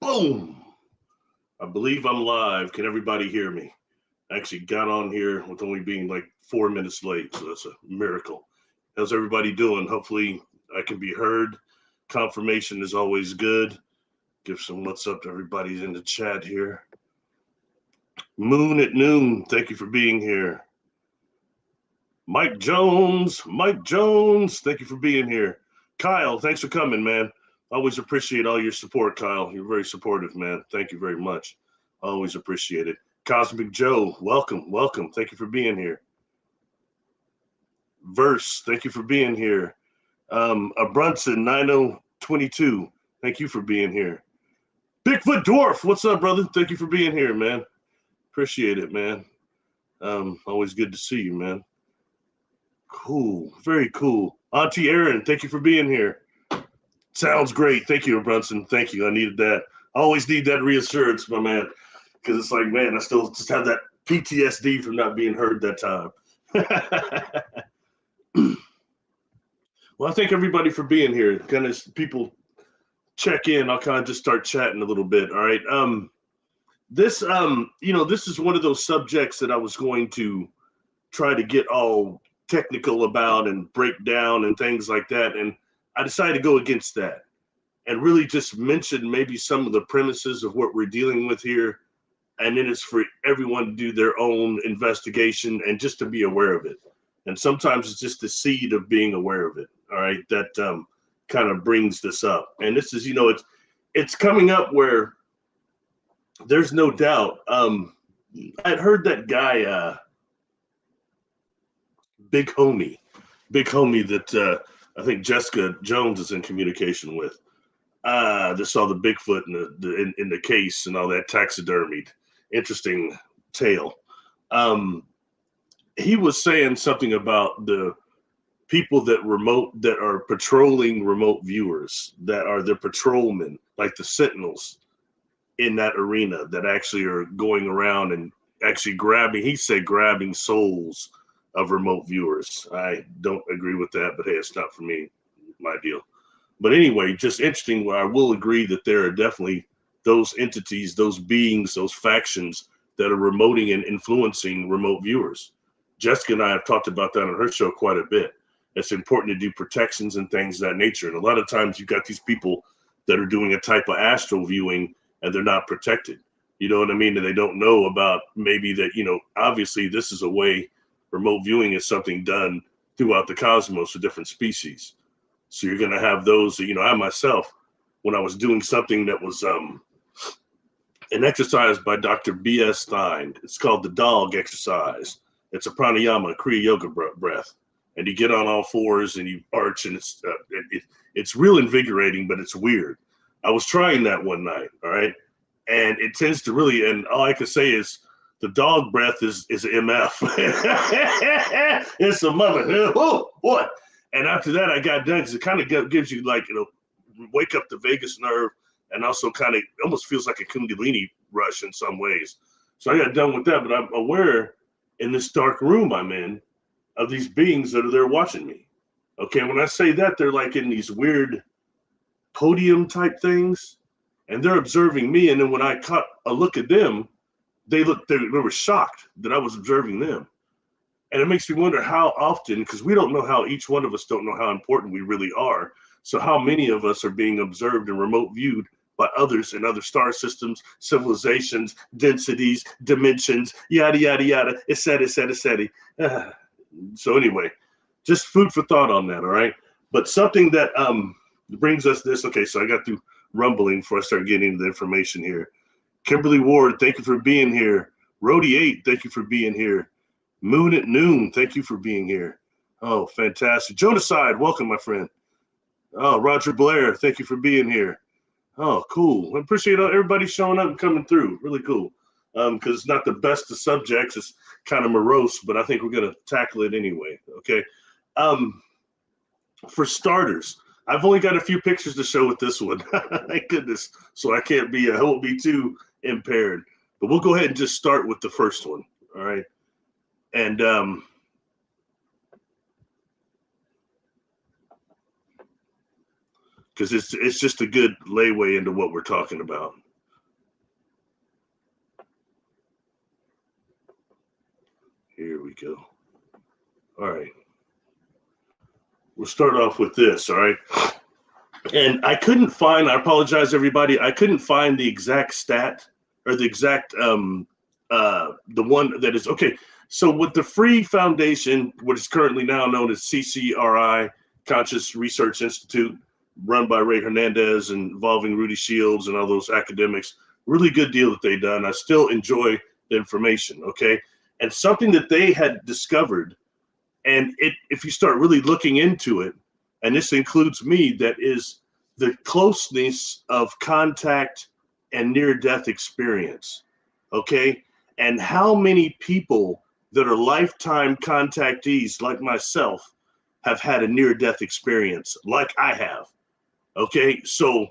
Boom. I believe I'm live. Can everybody hear me? I actually got on here with only being like 4 minutes late, so that's a miracle. How's everybody doing? Hopefully I can be heard. Confirmation is always good. Give some what's up to everybody in the chat here. Moon at Noon, thank you for being here. Mike Jones, thank you for being here. Kyle, thanks for coming, man. Always appreciate all your support, Kyle. You're very supportive, man. Thank you very much. Always appreciate it. Cosmic Joe, welcome. Thank you for being here. Verse, thank you for being here. Brunson 9022, thank you for being here. Bigfoot Dwarf, what's up, brother? Thank you for being here, man. Appreciate it, man. Always good to see you, man. Cool, very cool. Auntie Erin, thank you for being here. Sounds great. Thank you, Brunson. Thank you. I needed that. I always need that reassurance, my man, because it's like, man, I still just have that PTSD from not being heard that time. Well, I thank everybody for being here. Kind of people check in. I'll kind of just start chatting a little bit. All right. This is one of those subjects that I was going to try to get all technical about and break down and things like that. And I decided to go against that and really just mention maybe some of the premises of what we're dealing with here. And then it's for everyone to do their own investigation and just to be aware of it. And sometimes it's just the seed of being aware of it. All right. That kind of brings this up. And this is, it's coming up where there's no doubt. I'd heard that guy, Big Homie that I think Jessica Jones is in communication with. Just saw the Bigfoot in the case and all that taxidermied. Interesting tale. He was saying something about the people that are patrolling remote viewers, that are the patrolmen, like the sentinels in that arena that actually are going around and actually grabbing souls of remote viewers. I don't agree with that, but hey, it's not for me, my deal. But anyway, just interesting. Where I will agree that there are definitely those entities, those beings, those factions that are remoting and influencing remote viewers. Jessica and I have talked about that on her show quite a bit. It's important to do protections and things of that nature. And a lot of times you've got these people that are doing a type of astral viewing and they're not protected. You know what I mean? And they don't know about maybe that, obviously this is a way. Remote viewing is something done throughout the cosmos for different species. So you're going to have those, I myself, when I was doing something that was an exercise by Dr. B.S. Stein, it's called the dog exercise. It's a pranayama, Kriya Yoga breath. And you get on all fours and you arch, and it's real invigorating, but it's weird. I was trying that one night, all right? And it tends to really, and all I can say is, the dog breath is MF. It's a mother. Oh, what? And after that, I got done because it kind of gives you wake up the vagus nerve, and also kind of almost feels like a Kundalini rush in some ways. So I got done with that, but I'm aware in this dark room I'm in of these beings that are there watching me. Okay, when I say that, they're like in these weird podium type things, and they're observing me. And then when I caught a look at them, they were shocked that I was observing them. And it makes me wonder how often, because we don't know how, each one of us don't know how important we really are. So how many of us are being observed and remote viewed by others in other star systems, civilizations, densities, dimensions, yada, yada, yada, et cetera, et cetera, et cetera. So anyway, just food for thought on that, all right? But something that brings us this, okay, so I got through rumbling before I start getting into the information here. Kimberly Ward, thank you for being here. Rhodey 8, thank you for being here. Moon at Noon, thank you for being here. Oh, fantastic. Jonaside, welcome, my friend. Oh, Roger Blair, thank you for being here. Oh, cool. I appreciate everybody showing up and coming through. Really cool. Because it's not the best of subjects. It's kind of morose, but I think we're going to tackle it anyway, okay? For starters, I've only got a few pictures to show with this one. Thank goodness. So I won't be too impaired. But we'll go ahead and just start with the first one, all right? And because it's just a good layway into what we're talking about. Here we go. All right. We'll start off with this, all right? And I couldn't find, I apologize, everybody, I couldn't find the exact stat or the exact, the one that is, okay. So with the Free Foundation, what is currently now known as CCRI, Conscious Research Institute, run by Ray Hernandez and involving Rudy Shields and all those academics, really good deal that they done. I still enjoy the information, okay? And something that they had discovered, and if you start really looking into it, and this includes me, that is the closeness of contact and near-death experience, okay? And how many people that are lifetime contactees like myself have had a near-death experience like I have, okay? So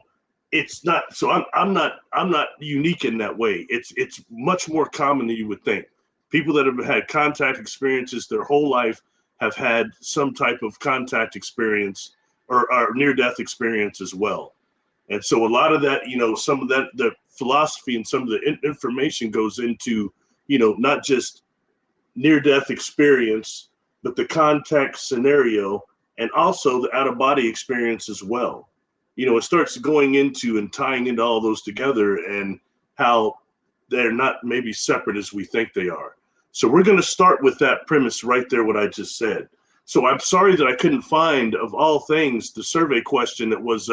it's not, so I'm not unique in that way. It's much more common than you would think. People that have had contact experiences their whole life have had some type of contact experience or near-death experience as well. And so a lot of that, you know, some of that, the philosophy and some of the information goes into, you know, not just near-death experience, but the contact scenario and also the out-of-body experience as well. You know, it starts going into and tying into all those together and how they're not maybe separate as we think they are. So we're going to start with that premise right there, what I just said. So I'm sorry that I couldn't find, of all things, the survey question that was,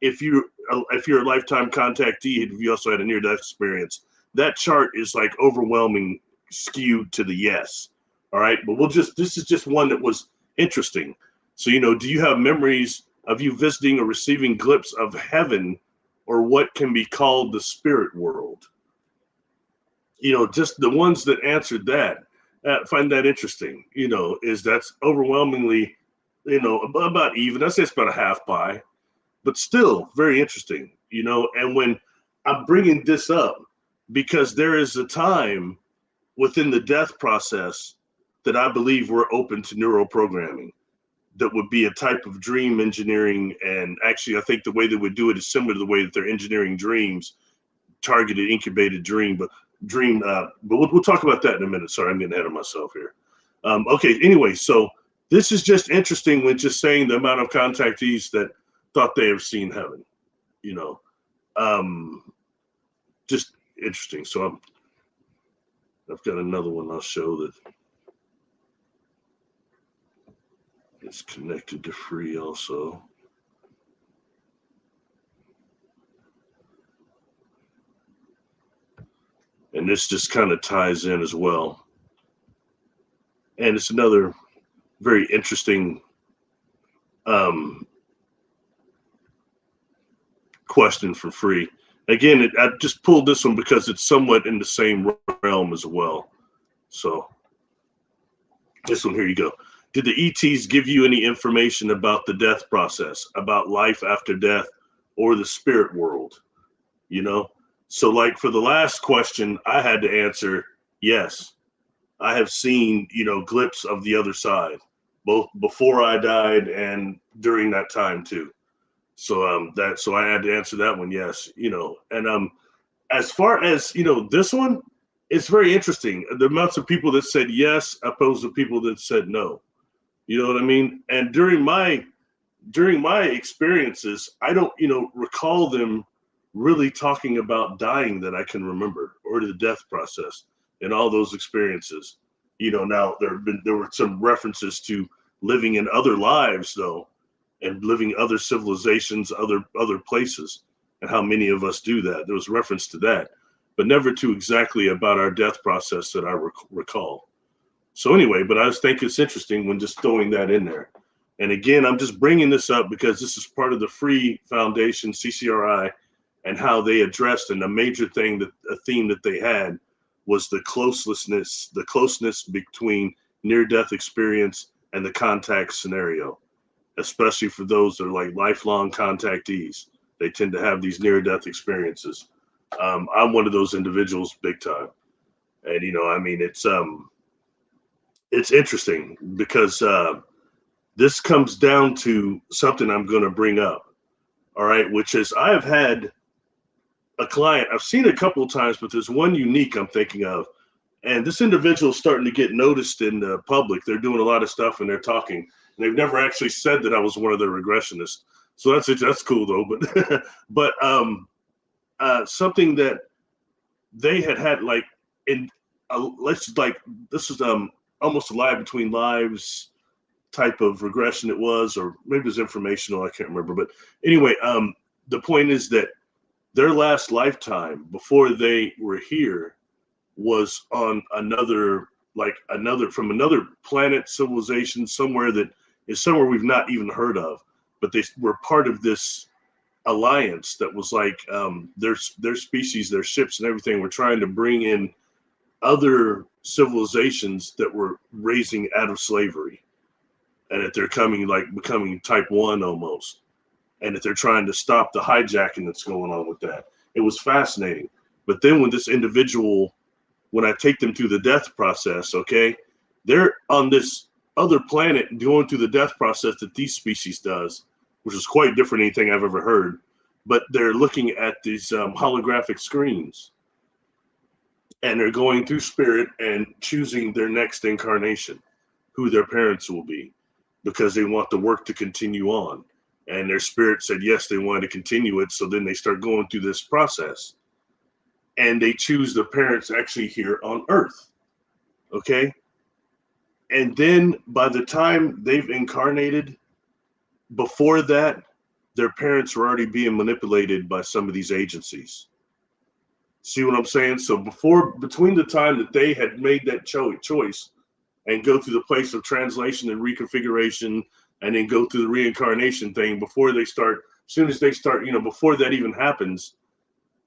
if you're a lifetime contactee, have you also had a near-death experience? That chart is like overwhelming, skewed to the yes. All right, but this is just one that was interesting. So, you know, do you have memories of you visiting or receiving glimpse of heaven or what can be called the spirit world? You know, just the ones that answered that, find that interesting, you know, is that's overwhelmingly, you know, about even. I say it's about a half pie, but still very interesting, you know. And when I'm bringing this up, because there is a time within the death process that I believe we're open to neuroprogramming. That would be a type of dream engineering. And actually, I think the way they would do it is similar to the way that they're engineering dreams, targeted, incubated dream, but we'll talk about that in a minute. Sorry, I'm getting ahead of myself here. Okay, anyway, so this is just interesting when just saying the amount of contactees that thought they have seen heaven, you know, just interesting. So I've got another one I'll show that is connected to Free also. And this just kind of ties in as well. And it's another very interesting question for Free. Again, I just pulled this one because it's somewhat in the same realm as well. So this one, here you go. Did the ETs give you any information about the death process, about life after death or the spirit world? You know? So like for the last question, I had to answer, yes, I have seen, you know, glimpses of the other side, both before I died and during that time too. So so I had to answer that one, yes, you know. And as far as, you know, this one, it's very interesting. The amounts of people that said yes opposed to people that said no. You know what I mean? And during my experiences, I don't, you know, recall them really talking about dying that I can remember, or the death process and all those experiences. You know, now there were some references to living in other lives though, and living other civilizations, other places, and how many of us do that. There was reference to that, but never to exactly about our death process that I recall. So anyway, but I just think it's interesting when just throwing that in there. And again, I'm just bringing this up because this is part of the Free Foundation, CCRI, and how they addressed, and a major thing, that a theme that they had was the closeness between near-death experience and the contact scenario, especially for those that are like lifelong contactees. They tend to have these near-death experiences. I'm one of those individuals, big time. And, you know, I mean, it's interesting because this comes down to something I'm going to bring up, all right, which is I have had a client, I've seen a couple of times, but there's one unique I'm thinking of, And this individual is starting to get noticed in the public. They're doing a lot of stuff and they're talking. And they've never actually said that I was one of their regressionists. So that's it. That's cool though. But something that they had like in this is almost a live between lives type of regression it was, or maybe it was informational. I can't remember. But anyway, the point is that their last lifetime before they were here was on another from another planet, civilization, somewhere that is somewhere we've not even heard of, but they were part of this alliance that was like their species, their ships and everything were trying to bring in other civilizations that were raising out of slavery, and that they're becoming type 1 almost, and that they're trying to stop the hijacking that's going on with that. It was fascinating. But then when this individual, when I take them through the death process, okay, they're on this other planet going through the death process that these species does, which is quite different than anything I've ever heard. But they're looking at these holographic screens, and they're going through spirit and choosing their next incarnation, who their parents will be, because they want the work to continue on. And their spirit said, yes, they wanted to continue it. So then they start going through this process, and they choose the parents actually here on Earth. Okay. And then by the time they've incarnated, before that, their parents were already being manipulated by some of these agencies. See what I'm saying? So between the time that they had made that choice and go through the place of translation and reconfiguration, and then go through the reincarnation thing, before they start, as soon as they start, before that even happens,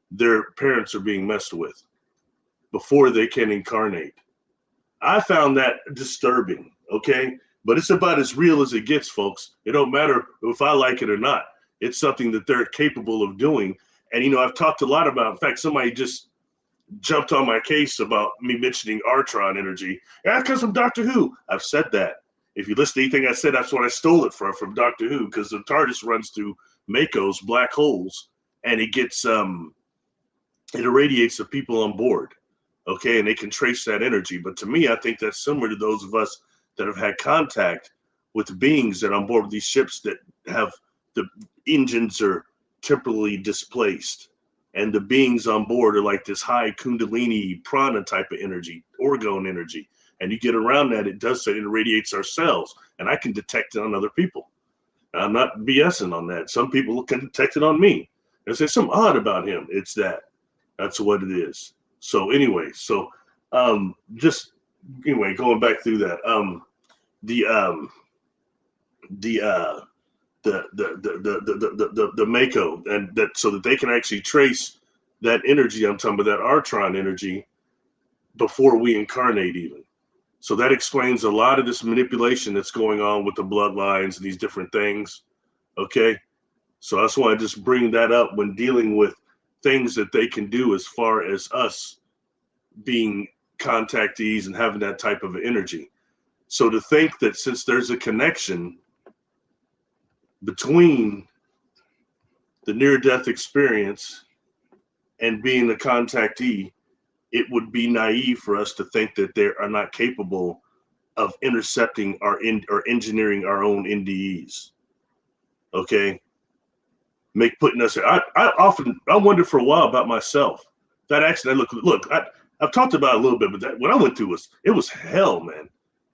their parents are being messed with before they can incarnate. I found that disturbing, okay? But it's about as real as it gets, folks. It don't matter if I like it or not. It's something that they're capable of doing. And, I've talked a lot about, in fact, somebody just jumped on my case about me mentioning Artron energy. Yeah, that comes from Doctor Who. I've said that. If you listen to anything I said, that's what I stole it from Doctor Who, because the TARDIS runs through Mako's black holes, and it gets, it irradiates the people on board. Okay, and they can trace that energy. But to me, I think that's similar to those of us that have had contact with beings that are on board with these ships that have the engines are temporarily displaced, and the beings on board are like this high kundalini prana type of energy, orgone energy. And you get around that, it does that, it irradiates our cells, and I can detect it on other people. I'm not BSing on that. Some people can detect it on me. There's something odd about him. It's that. That's what it is. So anyway, just anyway, going back through that, the Mako, and that so that they can actually trace that energy. I'm talking about that Artron energy before we incarnate even. So that explains a lot of this manipulation that's going on with the bloodlines and these different things. Okay, so I just want to just bring that up when dealing with things that they can do as far as us being contactees and having that type of energy. So to think that since there's a connection between the near-death experience and being a contactee, it would be naive for us to think that they are not capable of intercepting or engineering our own NDEs. Okay, putting us. I wondered for a while about myself. That accident. Look. I've talked about it a little bit, but what I went through was hell, man.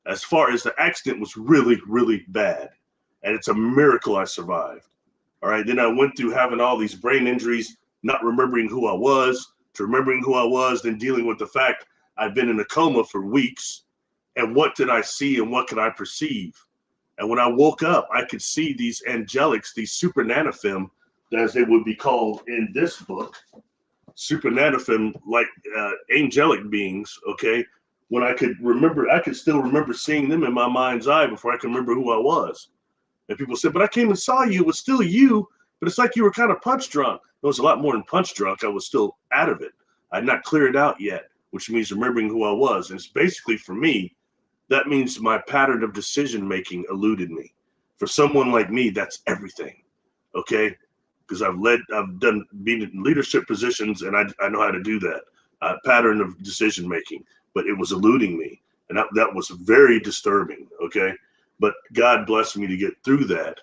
As far as the accident was really, really bad, and it's a miracle I survived. All right. Then I went through having all these brain injuries, not remembering who I was, to remembering who I was, then dealing with the fact I've been in a coma for weeks, and what did I see and what could I perceive? And when I woke up, I could see these angelics, these super nanofem, as they would be called in this book, super nanofem, like angelic beings. Okay, when I could still remember seeing them in my mind's eye before I could remember who I was. And people said, but I came and saw you. It was still you, but it's like you were kind of punch drunk. It was a lot more than punch drunk. I was still out of it. I had not cleared it out yet, which means remembering who I was. And it's basically, for me, that means my pattern of decision making eluded me. For someone like me, that's everything. Okay, because I've been in leadership positions, and I know how to do that. Pattern of decision making. but it was eluding me. And that was very disturbing, okay? But God blessed me to get through that.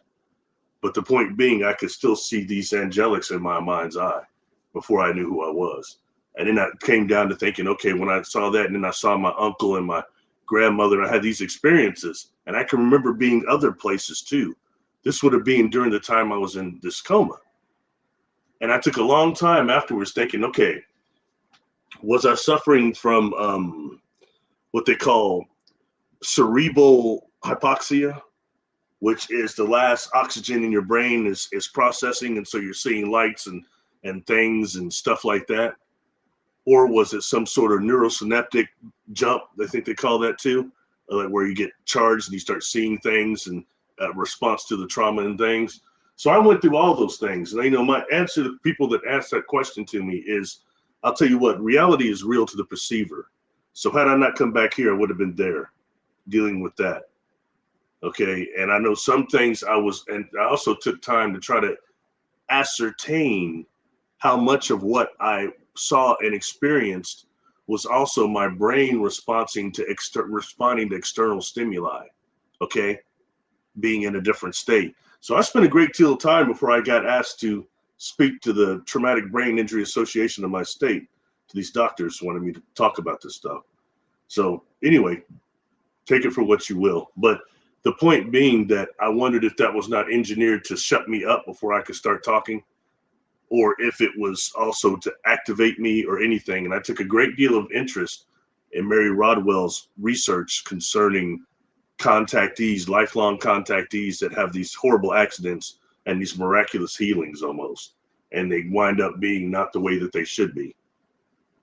But the point being, I could still see these angelics in my mind's eye before I knew who I was. And then I came down to thinking, okay, when I saw that, and then I saw my uncle and my grandmother, I had these experiences. And I can remember being other places too. This would have been during the time I was in this coma. And I took a long time afterwards thinking, okay, was I suffering from what they call cerebral hypoxia, which is the last oxygen in your brain is processing, and so you're seeing lights and things and stuff like that? Or was it some sort of neurosynaptic jump? I think they call that too, like where you get charged and you start seeing things and response to the trauma and things. So I went through all those things. And, my answer to people that ask that question to me is, I'll tell you what, reality is real to the perceiver. So had I not come back here, I would have been there dealing with that. Okay. And I know some things and I also took time to try to ascertain how much of what I saw and experienced was also my brain responding to external stimuli. Okay. Being in a different state. So I spent a great deal of time before I got asked to speak to the Traumatic Brain Injury Association of my state. To these doctors who wanted me to talk about this stuff. So anyway, take it for what you will. But the point being that I wondered if that was not engineered to shut me up before I could start talking, or if it was also to activate me or anything. And I took a great deal of interest in Mary Rodwell's research concerning contactees, lifelong contactees that have these horrible accidents and these miraculous healings almost. And they wind up being not the way that they should be.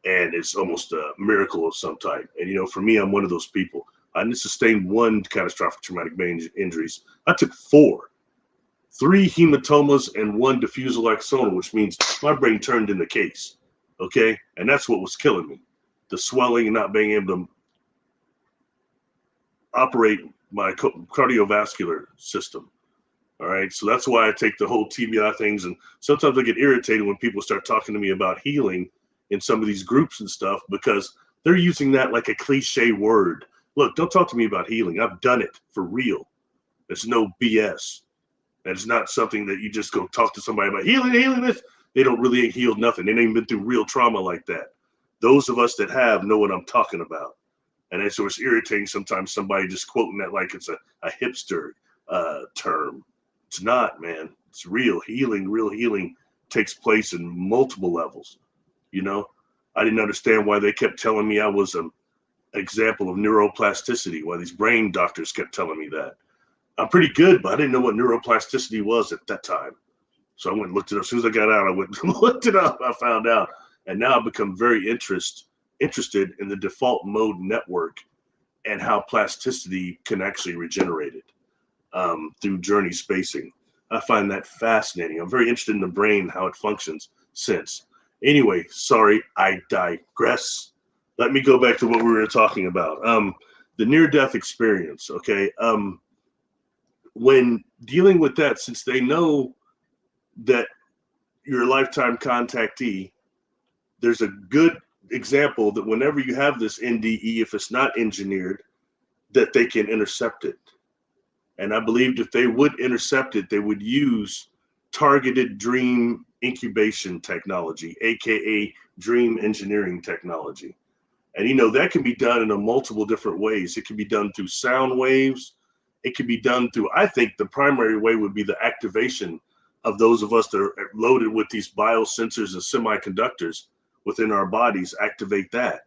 And it's almost a miracle of some type. And, for me, I'm one of those people. I didn't sustain one catastrophic traumatic brain injuries. I took 4, 3 hematomas and 1 diffusal axonal, which means my brain turned in the case. Okay. And that's what was killing me. The swelling and not being able to operate my cardiovascular system. All right. So that's why I take the whole TBI things. And sometimes I get irritated when people start talking to me about healing in some of these groups and stuff, because they're using that like a cliche word. Look, don't talk to me about healing. I've done it for real. There's no BS. That is not something that you just go talk to somebody about healing this. They don't really ain't healed nothing. They ain't been through real trauma like that. Those of us that have know what I'm talking about. And so it's irritating sometimes somebody just quoting that like it's a hipster term. It's not, man. It's real healing. Real healing takes place in multiple levels. I didn't understand why they kept telling me I was an example of neuroplasticity, why these brain doctors kept telling me that. I'm pretty good, but I didn't know what neuroplasticity was at that time. So I went and looked it up. As soon as I got out, I went and looked it up. I found out. And now I've become very interested in the default mode network and how plasticity can actually regenerate it through journey spacing. I find that fascinating. I'm very interested in the brain, how it functions since. Anyway, sorry, I digress. Let me go back to what we were talking about. The near-death experience, okay? When dealing with that, since they know that you're a lifetime contactee, there's a good example that whenever you have this NDE, if it's not engineered, that they can intercept it. And I believed if they would intercept it, they would use targeted dream incubation technology, aka dream engineering technology. And that can be done in a multiple different ways. It can be done through sound waves. It can be done through, I think the primary way would be the activation of those of us that are loaded with these biosensors and semiconductors within our bodies, activate that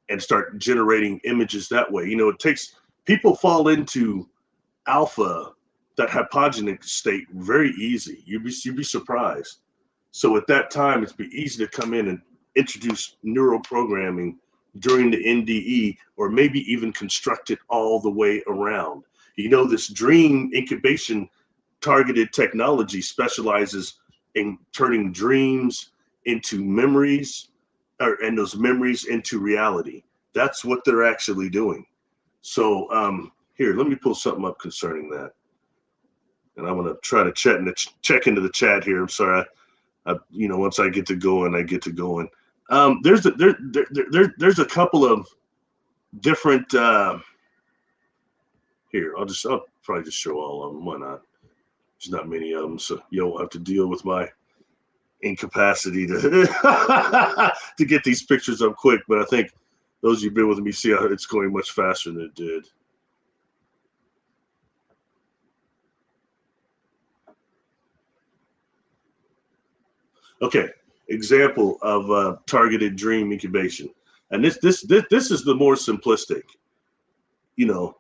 and start generating images that way. It takes, people fall into alpha, that hypogenic state, very easy. You'd be surprised. So at that time, it'd be easy to come in and introduce neural programming during the NDE, or maybe even construct it all the way around. This dream incubation targeted technology specializes in turning dreams into memories, and those memories into reality. That's what they're actually doing. So here, let me pull something up concerning that. And I'm going to try to check into the chat here. I'm sorry. Once I get to going, I get to going. There's a couple of different. Here, I'll probably just show all of them. Why not? There's not many of them, so you don't have to deal with my incapacity to to get these pictures up quick. But I think those of you been with me see how it's going much faster than it did. Okay, example of targeted dream incubation, and this is the more simplistic, you know,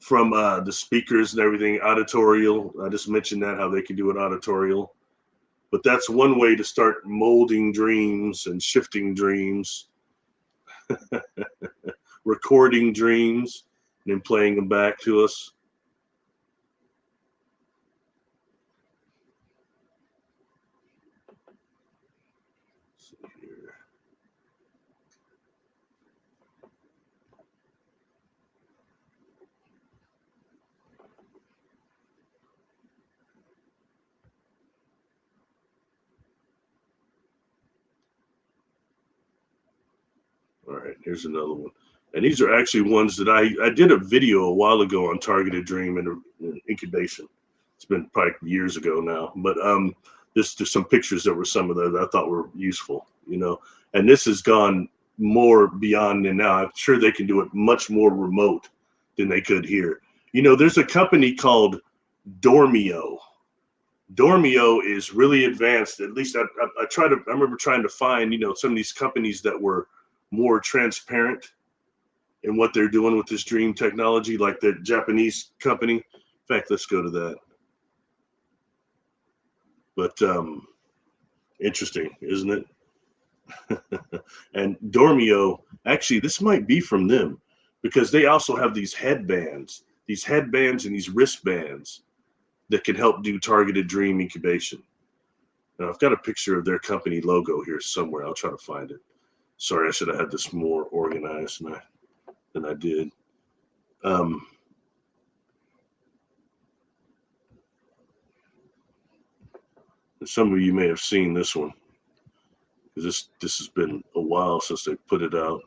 from the speakers and everything, auditorial. I just mentioned that how they can do it auditorial, but that's one way to start molding dreams and shifting dreams, recording dreams, and then playing them back to us. All right, here's another one. And these are actually ones that I did a video a while ago on targeted dream and incubation. It's been probably years ago now, but there's some pictures that were some of those that I thought were useful, you know. And this has gone more beyond, and now I'm sure they can do it much more remote than they could here. You know, there's a company called Dormio. Dormio is really advanced. At least I remember trying to find, you know, some of these companies that were more transparent in what they're doing with this dream technology, like the Japanese company. In fact, let's go to that. But interesting, isn't it? And Dormio, actually, this might be from them because they also have these headbands and these wristbands that can help do targeted dream incubation. Now, I've got a picture of their company logo here somewhere. I'll try to find it. Sorry, I should have had this more organized than I did. Some of you may have seen this one because this has been a while since they put it out.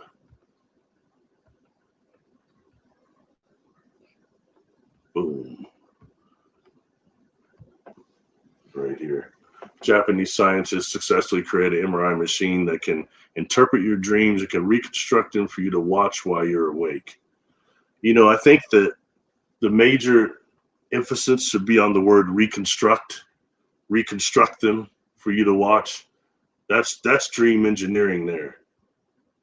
Boom. Right here. Japanese scientists successfully created an MRI machine that can interpret your dreams. It can reconstruct them for you to watch while you're awake. You know, I think that the major emphasis should be on the word reconstruct them for you to watch. That's dream engineering there.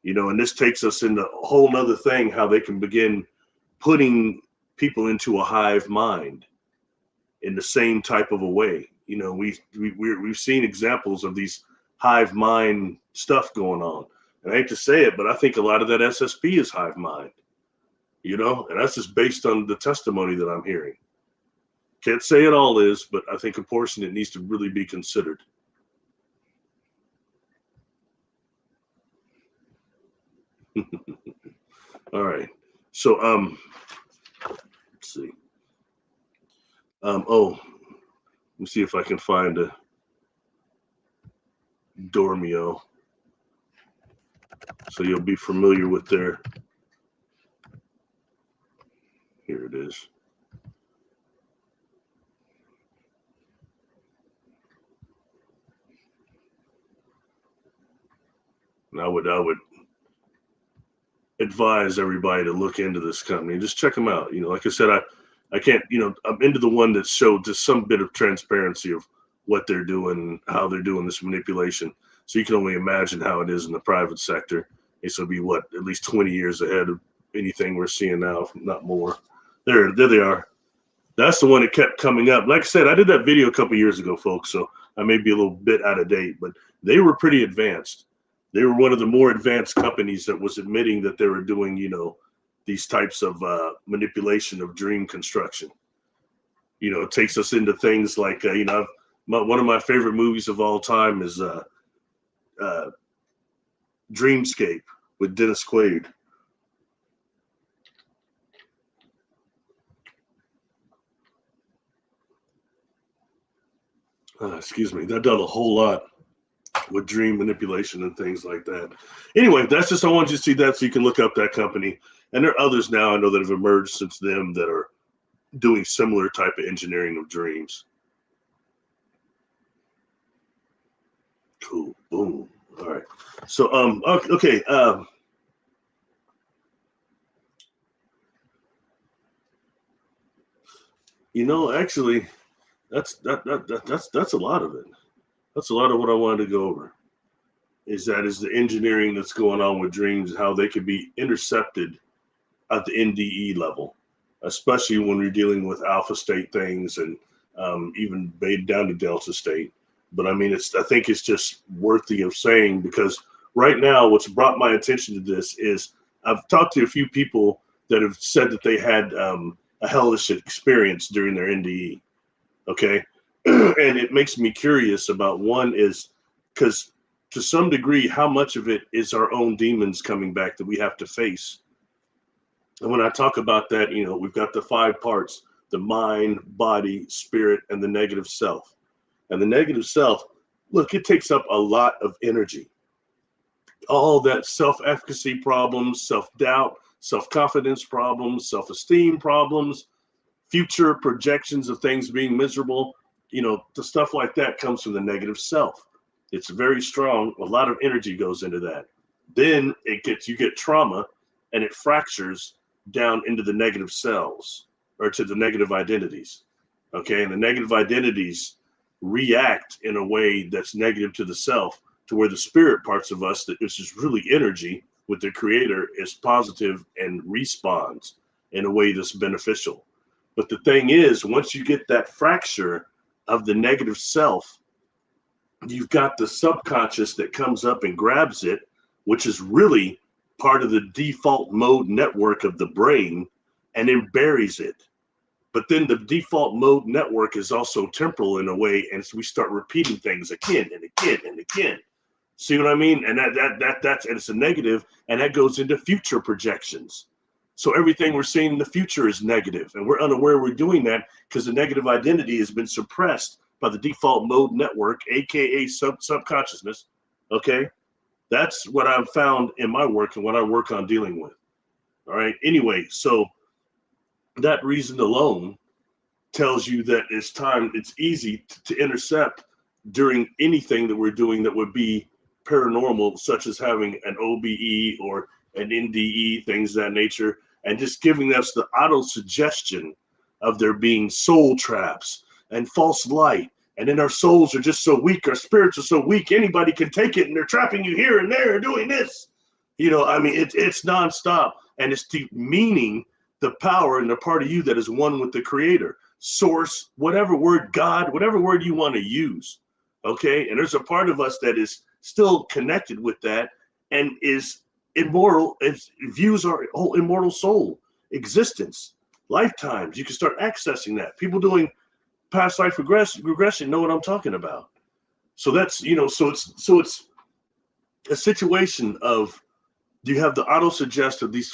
You know, and this takes us into a whole nother thing, how they can begin putting people into a hive mind in the same type of a way. You know, we've seen examples of these hive mind stuff going on. And I hate to say it, but I think a lot of that SSP is hive mind, you know, and that's just based on the testimony that I'm hearing. Can't say it all is, but I think a portion it needs to really be considered. All right. So let's see. Oh, let me see if I can find a Dormio. So you'll be familiar with their, here it is. And I would advise everybody to look into this company. Just check them out. You know, like I said, I can't, you know, I'm into the one that showed just some bit of transparency of what they're doing, how they're doing this manipulation. So you can only imagine how it is in the private sector. This will be what, at least 20 years ahead of anything we're seeing now, if not more. There they are. That's the one that kept coming up. Like I said, I did that video a couple years ago, folks, so I may be a little bit out of date, but they were pretty advanced. They were one of the more advanced companies that was admitting that they were doing, you know, these types of manipulation of dream construction. You know, it takes us into things like, you know, one of my favorite movies of all time is Dreamscape with Dennis Quaid. Excuse me, that done a whole lot with dream manipulation and things like that. Anyway, that's just, I want you to see that so you can look up that company. And there are others now I know that have emerged since them that are doing similar type of engineering of dreams. Cool. Boom. All right. So okay. Actually, that's a lot of it. That's a lot of what I wanted to go over. Is the engineering that's going on with dreams, how they could be intercepted at the NDE level, especially when you're dealing with alpha state things and even down to delta state. But I mean, I think it's just worthy of saying, because right now, what's brought my attention to this is I've talked to a few people that have said that they had a hellish experience during their NDE. Okay. And it makes me curious about, one is because to some degree, how much of it is our own demons coming back that we have to face. And when I talk about that, we've got the 5 parts: the mind, body, spirit, and the negative self. And the negative self, look, it takes up a lot of energy. All that self-efficacy problems, self-doubt, self-confidence problems, self-esteem problems, future projections of things being miserable, the stuff like that comes from the negative self. It's very strong. A lot of energy goes into that. Then you get trauma, and it fractures down into the negative cells, or to the negative identities. Okay. And the negative identities react in a way that's negative to the self, to where the spirit parts of us, that is just really energy with the creator, is positive and responds in a way that's beneficial. But the thing is, once you get that fracture of the negative self, you've got the subconscious that comes up and grabs it, which is really part of the default mode network of the brain, and then buries it. But then the default mode network is also temporal in a way, and so we start repeating things again and again and again. See what I mean? And that's and it's a negative, and that goes into future projections. So everything we're seeing in the future is negative, and we're unaware we're doing that because the negative identity has been suppressed by the default mode network, aka subconsciousness. Okay, that's what I've found in my work and what I work on dealing with. All right. Anyway, so that reason alone tells you that it's easy to intercept during anything that we're doing that would be paranormal, such as having an OBE or an NDE, things of that nature, and just giving us the auto suggestion of there being soul traps and false light. And then our souls are just so weak, our spirits are so weak, anybody can take it, and they're trapping you here and there and doing this. I mean, it's nonstop, and it's demeaning the power and the part of you that is one with the creator, source, whatever word, God, whatever word you want to use. Okay. And there's a part of us that is still connected with that and is immortal, and views our whole immortal soul existence, lifetimes. You can start accessing that. People doing past life regression know what I'm talking about. So that's, so it's a situation of, you have the auto suggest of this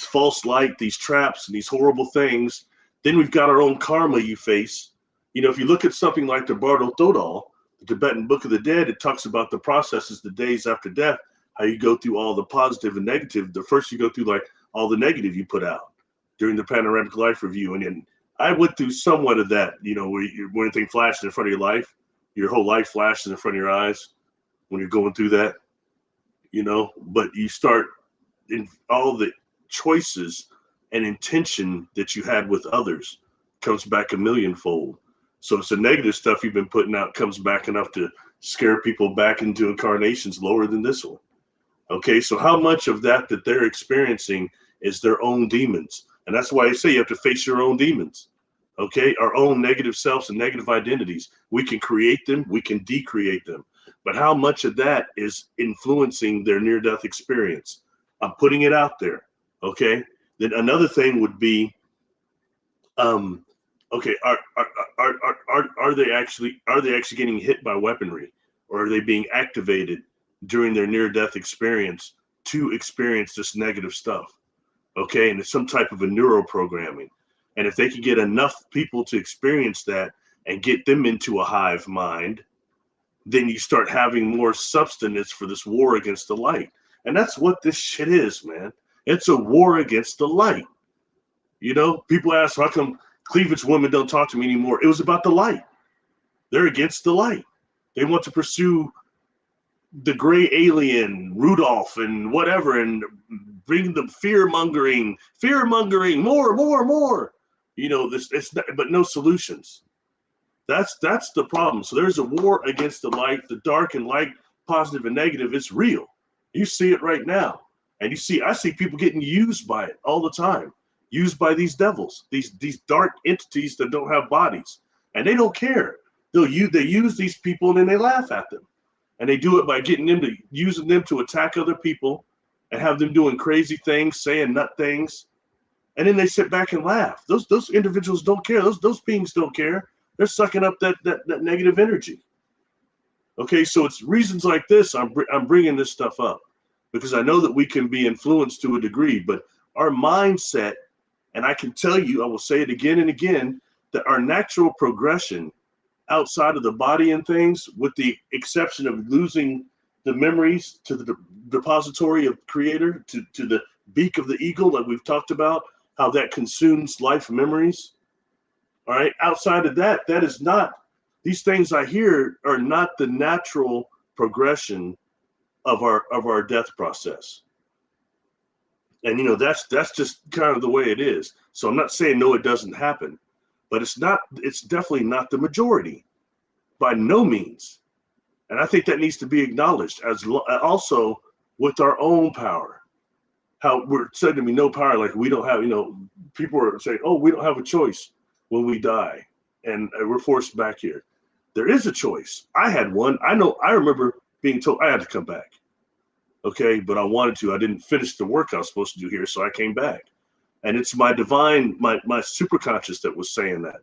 false light, these traps and these horrible things. Then we've got our own karma you face. If you look at something like the Bardo Thodol, the Tibetan Book of the Dead, it talks about the processes, the days after death, how you go through all the positive and negative. The first you go through like all the negative you put out during the panoramic life review. And then I went through somewhat of that, where when anything flashes in front of your life, your whole life flashes in front of your eyes when you're going through that, but you start in all the choices and intention that you had with others comes back a millionfold. So it's the negative stuff you've been putting out comes back enough to scare people back into incarnations lower than this one. Okay, so how much of that they're experiencing is their own demons? And that's why I say you have to face your own demons. Okay, our own negative selves and negative identities. We can create them, we can decreate them. But how much of that is influencing their near-death experience? I'm putting it out there. Okay. Then another thing would be, okay, are they actually getting hit by weaponry, or are they being activated during their near-death experience to experience this negative stuff? Okay, and it's some type of a neuroprogramming. And if they can get enough people to experience that and get them into a hive mind, then you start having more substance for this war against the light. And that's what this shit is, man. It's a war against the light. You know, people ask, how come cleavage women don't talk to me anymore? It was about the light. They're against the light. They want to pursue the gray alien, Rudolph, and whatever, and bring the fear mongering, more. You know, it's not, but no solutions. That's the problem. So there's a war against the light, the dark and light, positive and negative. It's real. You see it right now, and I see people getting used by it all the time, used by these devils, these dark entities that don't have bodies, and they don't care. They use these people and then they laugh at them. And they do it by using them to attack other people and have them doing crazy things, saying nut things. And then they sit back and laugh. Those individuals don't care. Those beings don't care. They're sucking up that negative energy. Okay, so it's reasons like this I'm bringing this stuff up, because I know that we can be influenced to a degree, but our mindset, and I can tell you, I will say it again and again, that our natural progression outside of the body and things, with the exception of losing the memories to the depository of creator, to the beak of the eagle that we've talked about, how that consumes life memories. All right, outside of that, that is not, these things I hear are not the natural progression of our death process. And you know, that's just kind of the way it is. So I'm not saying no, it doesn't happen, but it's definitely not the majority, by no means. And I think that needs to be acknowledged, as also with our own power. How we're said to be no power, like we don't have, you know, people are saying, oh, we don't have a choice when we die and we're forced back here. There is a choice. I had one. I remember being told I had to come back. Okay, but I wanted to. I didn't finish the work I was supposed to do here, so I came back. And it's my divine, my superconscious that was saying that.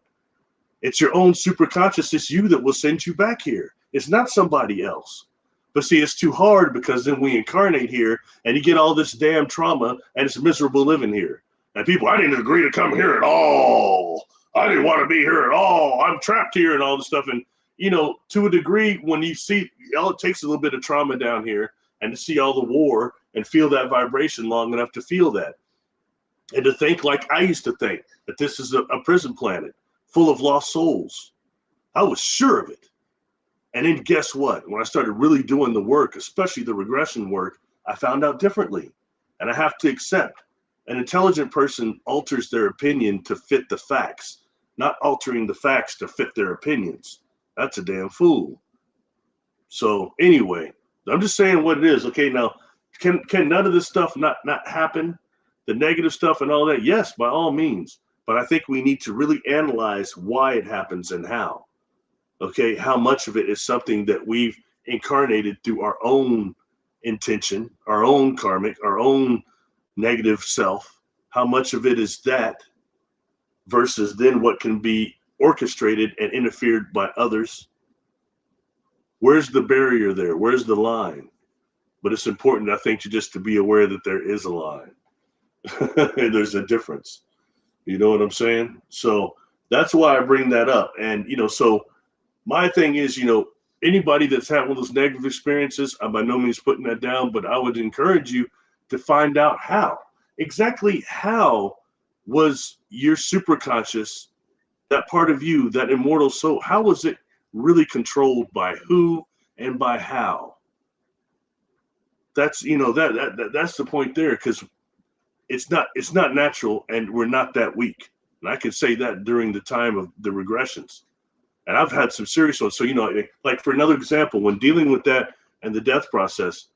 It's your own superconscious. It's you that will send you back here. It's not somebody else. But see, it's too hard, because then we incarnate here and you get all this damn trauma and it's miserable living here. And people, I didn't agree to come here at all. I didn't want to be here at all. I'm trapped here and all this stuff. And, you know, to a degree, when you see, all it takes a little bit of trauma down here and to see all the war and feel that vibration long enough to feel that. And to think like I used to think, that this is a prison planet full of lost souls. I was sure of it. And then guess what? When I started really doing the work, especially the regression work, I found out differently. And I have to accept. An intelligent person alters their opinion to fit the facts, not altering the facts to fit their opinions. That's a damn fool. So anyway, I'm just saying what it is. Okay, now, can none of this stuff not happen? The negative stuff and all that? Yes, by all means. But I think we need to really analyze why it happens and how. Okay, how much of it is something that we've incarnated through our own intention, our own karmic, our own negative self. How much of it is that versus then what can be orchestrated and interfered by others? Where's the barrier there? Where's the line? But it's important, I think, to be aware that there is a line. There's a difference. You know what I'm saying? So that's why I bring that up. And, you know, so my thing is, you know, anybody that's had one of those negative experiences, I'm by no means putting that down, but I would encourage you to find out exactly how was your superconscious, that part of you, that immortal soul, how was it really controlled by who and by how? That's, you know, that's the point there, because it's not natural, and we're not that weak. And I can say that during the time of the regressions. And I've had some serious ones. So, you know, like for another example, when dealing with that and the death process,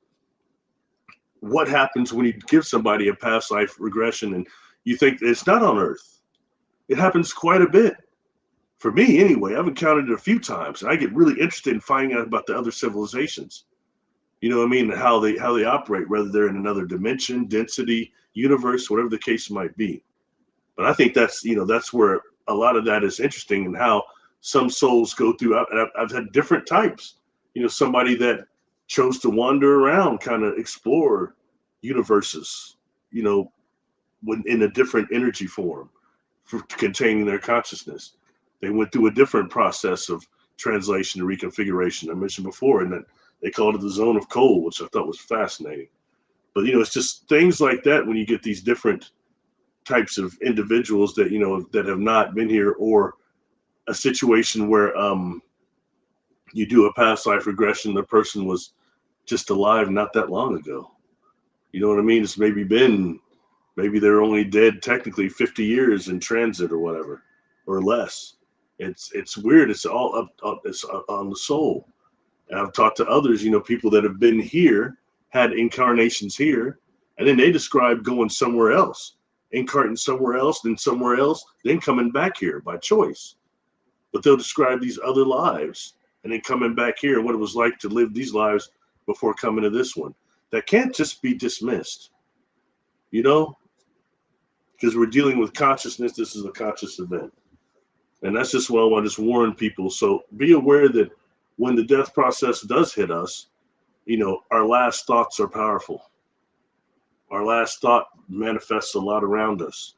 what happens when you give somebody a past life regression and you think it's not on Earth? It happens quite a bit. For me, anyway, I've encountered it a few times. And I get really interested in finding out about the other civilizations. You know what I mean? How they operate, whether they're in another dimension, density, universe, whatever the case might be. But I think that's, you know, that's where a lot of that is interesting, and how some souls go through. And I've had different types. You know, somebody that chose to wander around, kind of explore universes, you know, when in a different energy form for containing their consciousness. They went through a different process of translation and reconfiguration I mentioned before, and that they called it the zone of cold, which I thought was fascinating. But, you know, it's just things like that when you get these different types of individuals that, you know, that have not been here, or a situation where you do a past life regression, the person was just alive not that long ago. You know what I mean? It's maybe they're only dead technically 50 years in transit or whatever, or less. It's weird. It's all it's on the soul. And I've talked to others, you know, people that have been here, had incarnations here, and then they describe going somewhere else, incarnating somewhere else, then coming back here by choice. But they'll describe these other lives and then coming back here, what it was like to live these lives before coming to this one. That can't just be dismissed, you know, because we're dealing with consciousness. This is a conscious event. And that's just what I want to just warn people. So be aware that when the death process does hit us, you know, our last thoughts are powerful. Our last thought manifests a lot around us.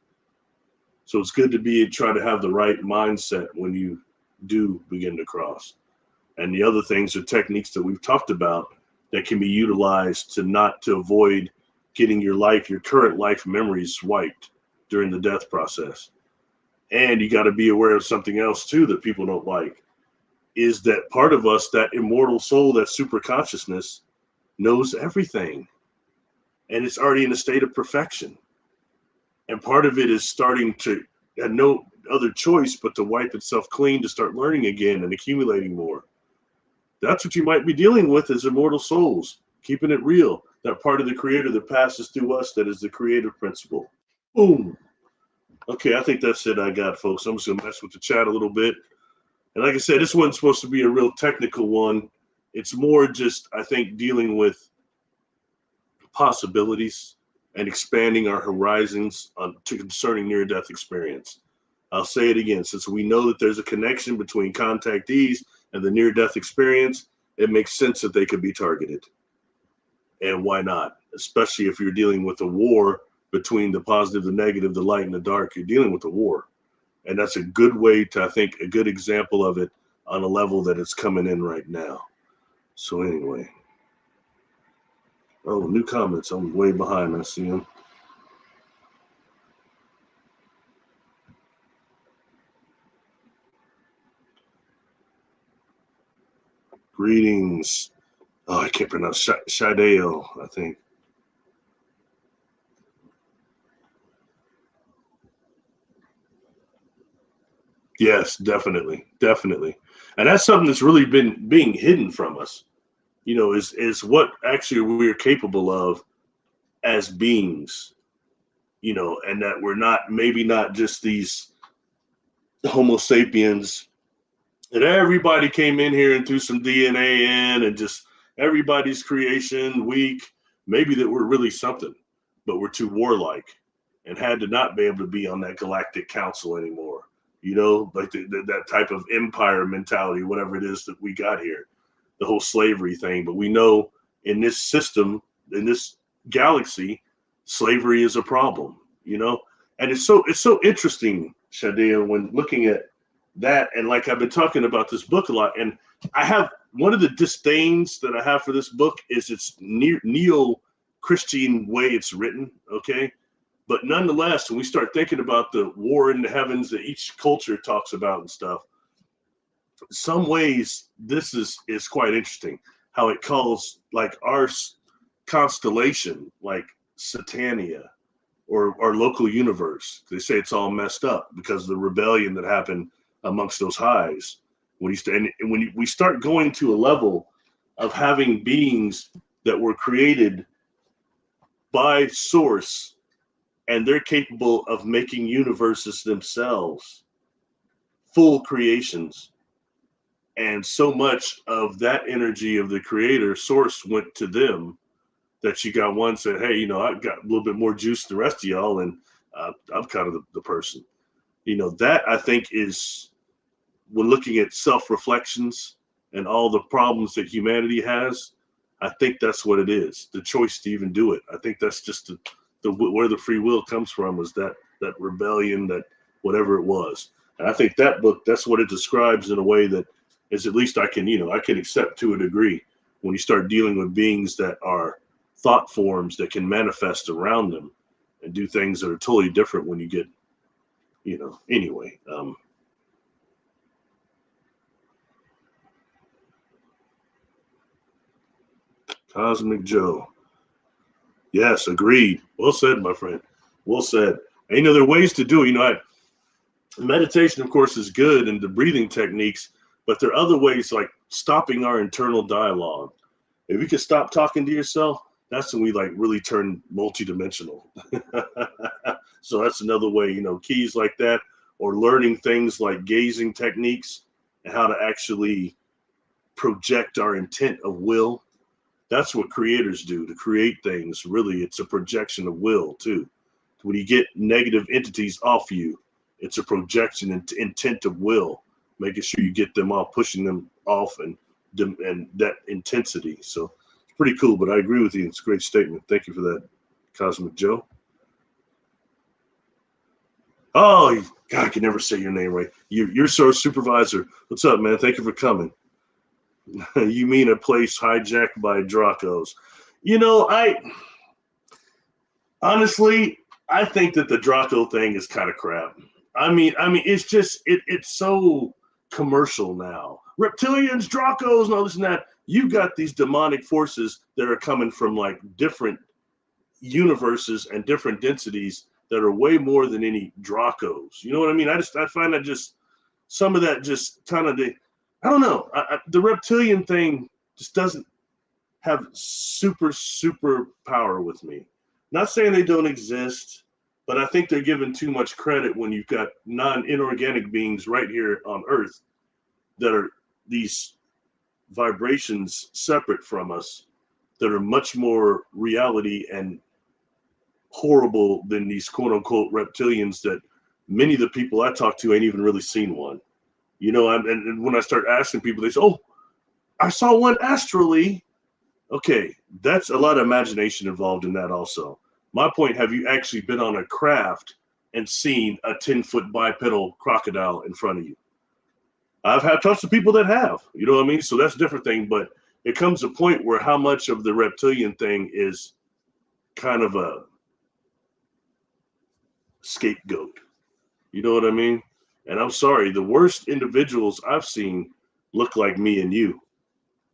So it's good to try to have the right mindset when you do begin to cross. And the other things are techniques that we've talked about that can be utilized to avoid getting your current life memories wiped during the death process. And you got to be aware of something else too that people don't like, is that part of us, that immortal soul, that super consciousness, knows everything. And it's already in a state of perfection. And part of it is starting to have no other choice but to wipe itself clean, to start learning again and accumulating more. That's what you might be dealing with as immortal souls, keeping it real. That part of the creator that passes through us, that is the creative principle. Boom. Okay, I think that's it I got, folks. I'm just going to mess with the chat a little bit. And like I said, this wasn't supposed to be a real technical one. It's more just, I think, dealing with possibilities and expanding our horizons concerning near-death experience. I'll say it again. Since we know that there's a connection between contactees and the near-death experience, it makes sense that they could be targeted. And why not? Especially if you're dealing with a war between the positive, the negative, the light, and the dark. You're dealing with a war. And that's a good way to, I think, a good example of it on a level that it's coming in right now. So anyway. Oh, new comments. I'm way behind. I see them. Greetings. Oh, I can't pronounce Shadeo, I think. Yes, definitely. Definitely. And that's something that's really been being hidden from us, you know, is what actually we're capable of as beings, you know, and that we're maybe not just these Homo sapiens, and everybody came in here and threw some DNA in and just everybody's creation weak. Maybe that we're really something, but we're too warlike and had to not be able to be on that galactic council anymore. You know, like that type of empire mentality, whatever it is that we got here, the whole slavery thing. But we know in this system, in this galaxy, slavery is a problem, you know? And it's so interesting, Shadia, when looking at that, and like I've been talking about this book a lot, and I have one of the disdains that I have for this book is its neo-Christian way it's written, okay? But nonetheless, when we start thinking about the war in the heavens that each culture talks about and stuff, in some ways this is quite interesting how it calls like our constellation like Satania or our local universe. They say it's all messed up because of the rebellion that happened amongst those highs. When we start going to a level of having beings that were created by source, and they're capable of making universes themselves, full creations. And so much of that energy of the creator source went to them that you got one said, hey, you know, I've got a little bit more juice than the rest of y'all, and I'm kind of the person. You know, that I think is, when looking at self-reflections and all the problems that humanity has, I think that's what it is, the choice to even do it. I think that's just where the free will comes from, is that rebellion, that whatever it was. And I think that book, that's what it describes in a way that is at least I can, I can accept to a degree when you start dealing with beings that are thought forms that can manifest around them and do things that are totally different when you get, anyway. Cosmic Joe. Yes, agreed. Well said, my friend. Well said. And, there are ways to do it. Meditation, of course, is good, and the breathing techniques, but there are other ways like stopping our internal dialogue. If you can stop talking to yourself, that's when we like really turn multidimensional. So that's another way, keys like that, or learning things like gazing techniques and how to actually project our intent of will. That's what creators do to create things. Really, it's a projection of will too. When you get negative entities off you, it's a projection and intent of will, making sure you get them off, pushing them off, and that intensity. So it's pretty cool. But I agree with you. It's a great statement. Thank you for that, Cosmic Joe. Oh, God, I can never say your name right. You're Sir Supervisor. What's up, man? Thank you for coming. You mean a place hijacked by Dracos? Honestly, I think that the Draco thing is kind of crap. I mean, it's just it's so commercial now. Reptilians, Dracos, and all this and that. You've got these demonic forces that are coming from like different universes and different densities that are way more than any Dracos. You know what I mean? I find that just some of that just kind of I don't know. The reptilian thing just doesn't have super power with me. Not saying they don't exist, but I think they're given too much credit when you've got non-inorganic beings right here on Earth that are these vibrations separate from us that are much more reality and horrible than these quote-unquote reptilians that many of the people I talk to ain't even really seen one. And when I start asking people, they say, oh, I saw one astrally. Okay, that's a lot of imagination involved in that also. My point, have you actually been on a craft and seen a 10-foot bipedal crocodile in front of you? I've had talks to people that have, you know what I mean? So that's a different thing, but it comes a point where how much of the reptilian thing is kind of a scapegoat. You know what I mean? And I'm sorry, the worst individuals I've seen look like me and you.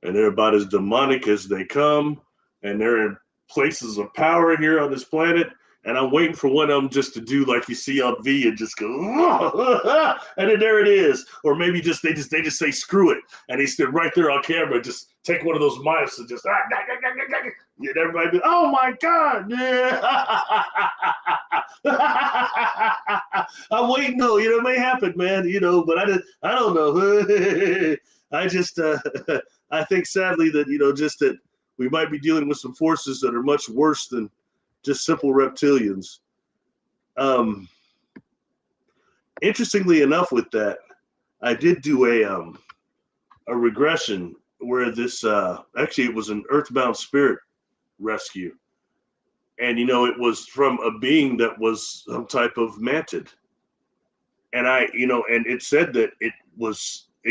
And they're about as demonic as they come. And they're in places of power here on this planet. And I'm waiting for one of them just to do like you see on V and just go, and then there it is. Or maybe they just say screw it, and he stood right there on camera, just take one of those mice and just and everybody be, oh my God, yeah. I'm waiting though, it may happen, man, but I don't know. I just I think sadly that just that we might be dealing with some forces that are much worse than just simple reptilians. Interestingly enough, with that, I did do a regression where this actually it was an earthbound spirit rescue, and it was from a being that was some type of mantid, and and it said that it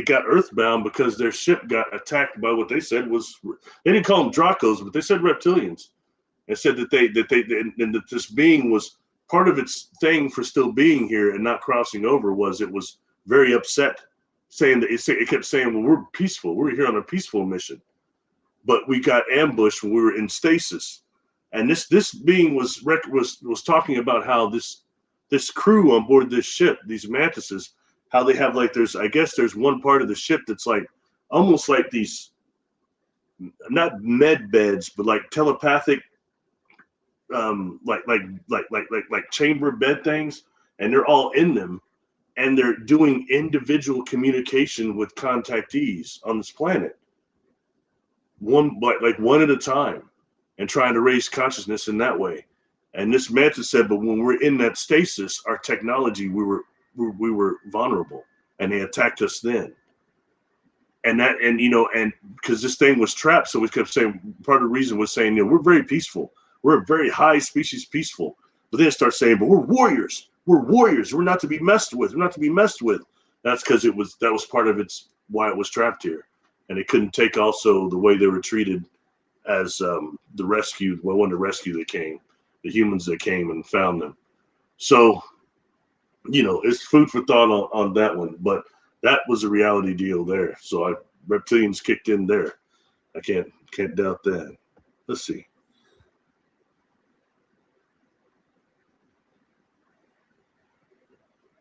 got earthbound because their ship got attacked by what they said was, they didn't call them Dracos, but they said reptilians. And said that this being was part of its thing for still being here and not crossing over was it was very upset, saying that it kept saying, well, we're peaceful, we're here on a peaceful mission, but we got ambushed when we were in stasis. And this being was talking about how this crew on board this ship, these mantises, how they have like I guess there's one part of the ship that's like almost like these, not med beds, but like telepathic like chamber bed things, and they're all in them, and they're doing individual communication with contactees on this planet, one at a time, and trying to raise consciousness in that way. And this mantis said, but when we're in that stasis, our technology, we were vulnerable, and they attacked us then. And because this thing was trapped, so we kept saying, part of the reason was saying, we're very peaceful. We're a very high species peaceful. But then it starts saying, but we're warriors. We're warriors. We're not to be messed with. We're not to be messed with. That's because that was part of its why it was trapped here. And it couldn't take also the way they were treated as the rescue, well, when the rescue that came, the humans that came and found them. So, you know, it's food for thought on that one, but that was a reality deal there. So reptilians kicked in there. I can't doubt that. Let's see.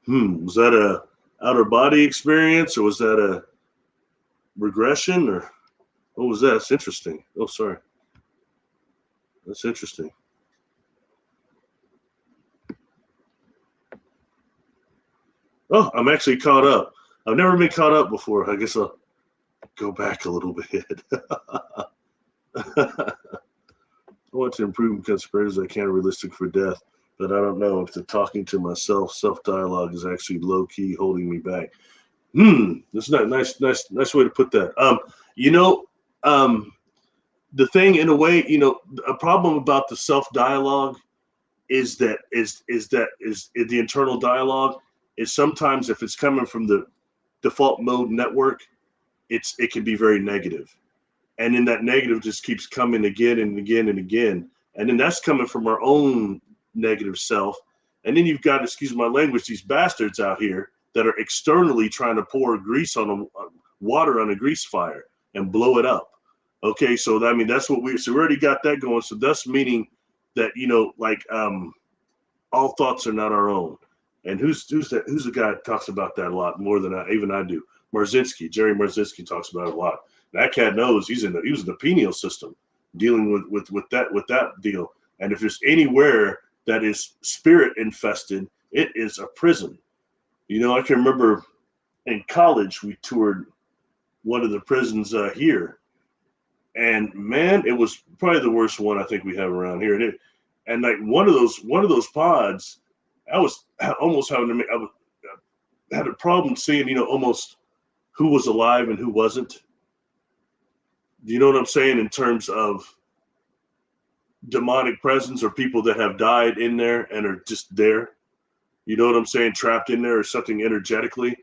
Was that a outer body experience, or was that a regression, or what was that? That's interesting. Oh, sorry. That's interesting. Oh, I'm actually caught up. I've never been caught up before. I guess I'll go back a little bit. I want to improve because I can't realistic for death, but I don't know if the talking to myself, self-dialogue is actually low-key holding me back. That's not nice way to put that. You know, the thing in a way, you know, a problem about the self-dialogue is the internal dialogue is sometimes if it's coming from the default mode network, it can be very negative. And then that negative just keeps coming again and again and again. And then that's coming from our own negative self. And then you've got, excuse my language, these bastards out here that are externally trying to pour grease on water on a grease fire and blow it up. Okay, so I mean, that's what we already got that going. So that's meaning that, you know, like all thoughts are not our own. And who's the guy that talks about that a lot more than I do? Jerry Marzinski talks about it a lot. That cat knows he was in the pineal system dealing with that deal. And if there's anywhere that is spirit infested, it is a prison. You know, I can remember in college we toured one of the prisons here, and man, it was probably the worst one I think we have around here. And like one of those pods, I was almost having to make. I had a problem seeing, you know, almost who was alive and who wasn't. Do you know what I'm saying in terms of demonic presence or people that have died in there and are just there? You know what I'm saying? Trapped in there or something energetically.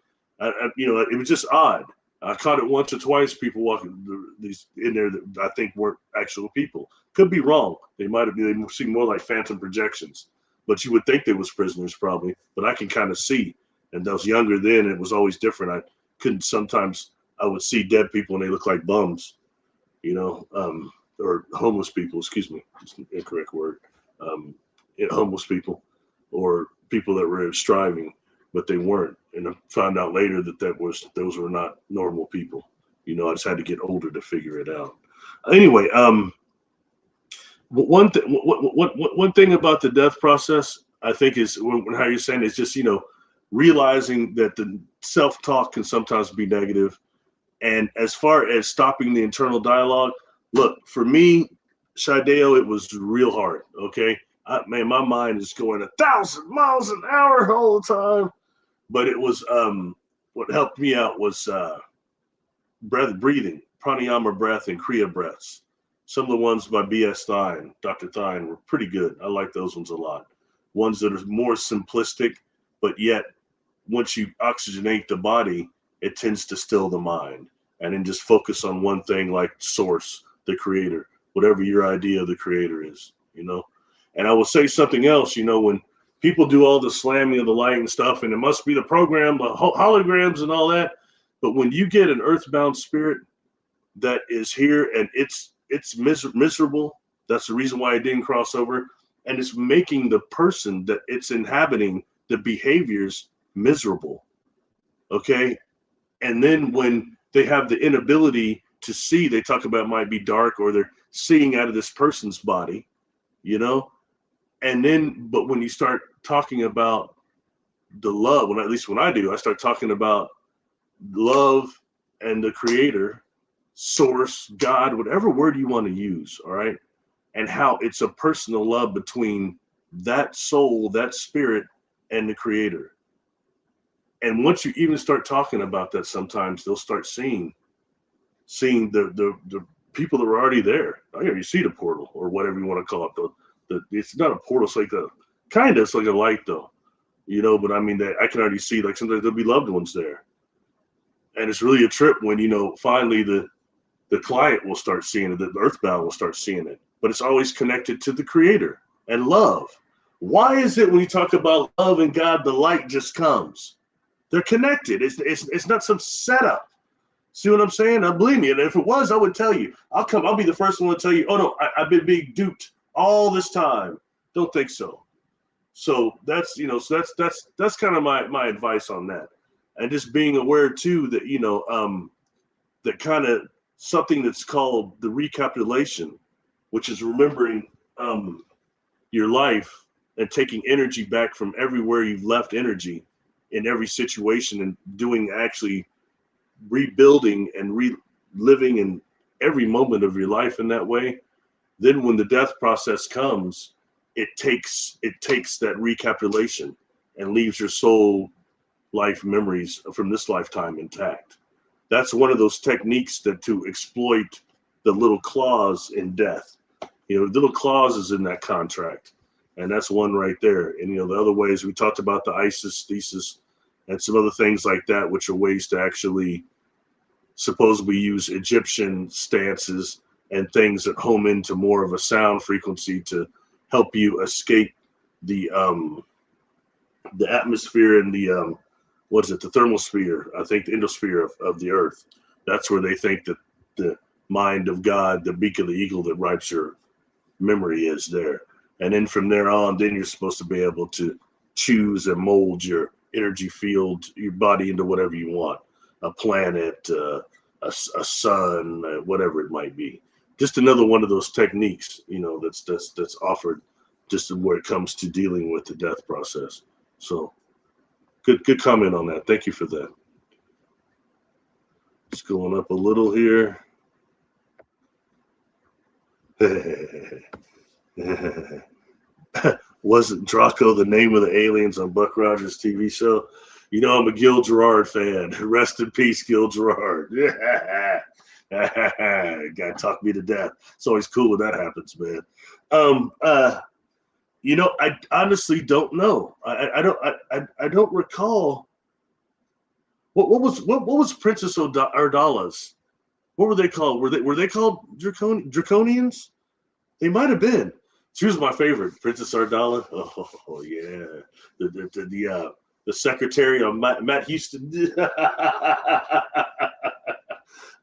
You know, it was just odd. I caught it once or twice. People walking these in there that I think weren't actual people. Could be wrong. They might have. They seem more like phantom projections. But you would think they was prisoners probably. But I can kind of see. And I was younger then. It was always different. I couldn't. Sometimes I would see dead people and they look like bums. You know, or homeless people. Excuse me, it's an incorrect word. Homeless people or people that were striving, but they weren't. And I found out later that those were not normal people. You know, I just had to get older to figure it out. Anyway, one thing about the death process, I think, is how you're saying is just, you know, realizing that the self-talk can sometimes be negative. And as far as stopping the internal dialogue, look, for me, Shideo, it was real hard. Okay. Man, my mind is going 1,000 miles an hour all the time. But it was what helped me out was breathing, pranayama breath and kriya breaths. Some of the ones by B.S. Stein, Dr. Stein, were pretty good. I like those ones a lot. Ones that are more simplistic, but yet once you oxygenate the body, it tends to still the mind. And then just focus on one thing, like source, the creator, whatever your idea of the creator is, you know. And I will say something else, you know, when people do all the slamming of the light and stuff, and it must be the program, the holograms and all that. But when you get an earthbound spirit that is here and it's miserable, that's the reason why it didn't cross over. And it's making the person that it's inhabiting, the behaviors, miserable. Okay. And then when they have the inability to see, they talk about might be dark, or they're seeing out of this person's body, you know. And then, but when you start talking about the love, at least when I do, I start talking about love and the creator, source, God, whatever word you want to use, all right? And how it's a personal love between that soul, that spirit, and the creator. And once you even start talking about that, sometimes they'll start seeing the people that were already there. I already see the portal, or whatever you want to call it. It's not a portal, it's like it's like a light though, you know. But I mean, I can already see, like, sometimes there'll be loved ones there, And it's really a trip when, you know, finally the client will start seeing it, the earthbound will start seeing it. But it's always connected to the creator and love. Why is it when you talk about love and God, the light just comes? They're connected. It's not some setup. See what I'm saying? Now, believe me, and if it was, I would tell you. I'll be the first one to tell you, oh no, I've been being duped all this time. Don't think so. So that's, you know, so that's kind of my advice on that. And just being aware too that, you know, that kind of something that's called the recapitulation, which is remembering your life and taking energy back from everywhere you've left energy in every situation, and doing actually rebuilding and reliving in every moment of your life in that way. Then when the death process comes, it takes that recapitulation and leaves your soul life memories from this lifetime intact. That's one of those techniques that to exploit the little clause in death. You know, little clauses in that contract. And that's one right there. And, you know, the other ways we talked about the ISIS thesis and some other things like that, which are ways to actually supposedly use Egyptian stances and things that home into more of a sound frequency to help you escape the atmosphere and the what is it, the thermosphere, I think the endosphere of the earth. That's where they think that the mind of God, the beak of the eagle that writes your memory is there. And then from there on, then you're supposed to be able to choose and mold your energy field, your body into whatever you want, a planet, a sun, whatever it might be. Just another one of those techniques, you know, that's offered just where it comes to dealing with the death process. So good comment on that. Thank you for that. Just going up a little here. Wasn't Draco the name of the aliens on Buck Rogers' TV show? You know, I'm a Gil Gerard fan. Rest in peace, Gil Gerard. Guy talked me to death. It's always cool when that happens, man. You know, I honestly don't know. I don't recall. What was Princess Ardala's? What were they called? Were they called Draconians? They might have been. She was my favorite, Princess Ardala. Oh yeah, the secretary of Matt Houston. So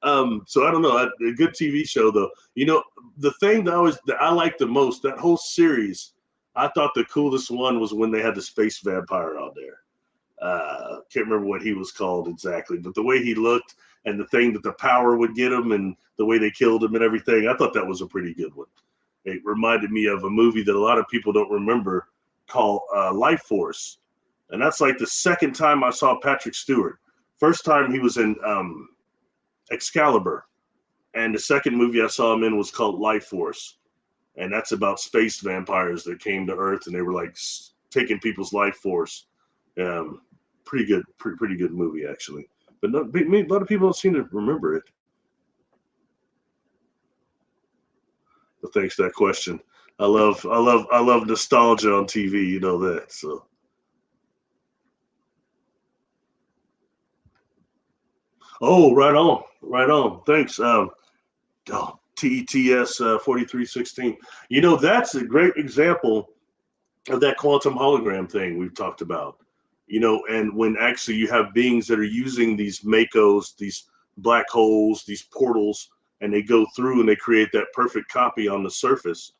I don't know. A good TV show though. You know, the thing that I liked the most, that whole series, I thought the coolest one was when they had the space vampire out there. Can't remember what he was called exactly, but the way he looked and the thing that the power would get him and the way they killed him and everything, I thought that was a pretty good one. It reminded me of a movie that a lot of people don't remember called Life Force. And that's like the second time I saw Patrick Stewart. First time he was in Excalibur. And the second movie I saw him in was called Life Force. And that's about space vampires that came to Earth and they were like taking people's life force. Pretty good movie actually. But a lot of people don't seem to remember it. But thanks for that question. I love nostalgia on TV. You know that. So. Oh, right on. Thanks. TETS 4316. You know, that's a great example of that quantum hologram thing we've talked about. You know, and when actually you have beings that are using these MACOs, these black holes, these portals, and they go through and they create that perfect copy on the surface.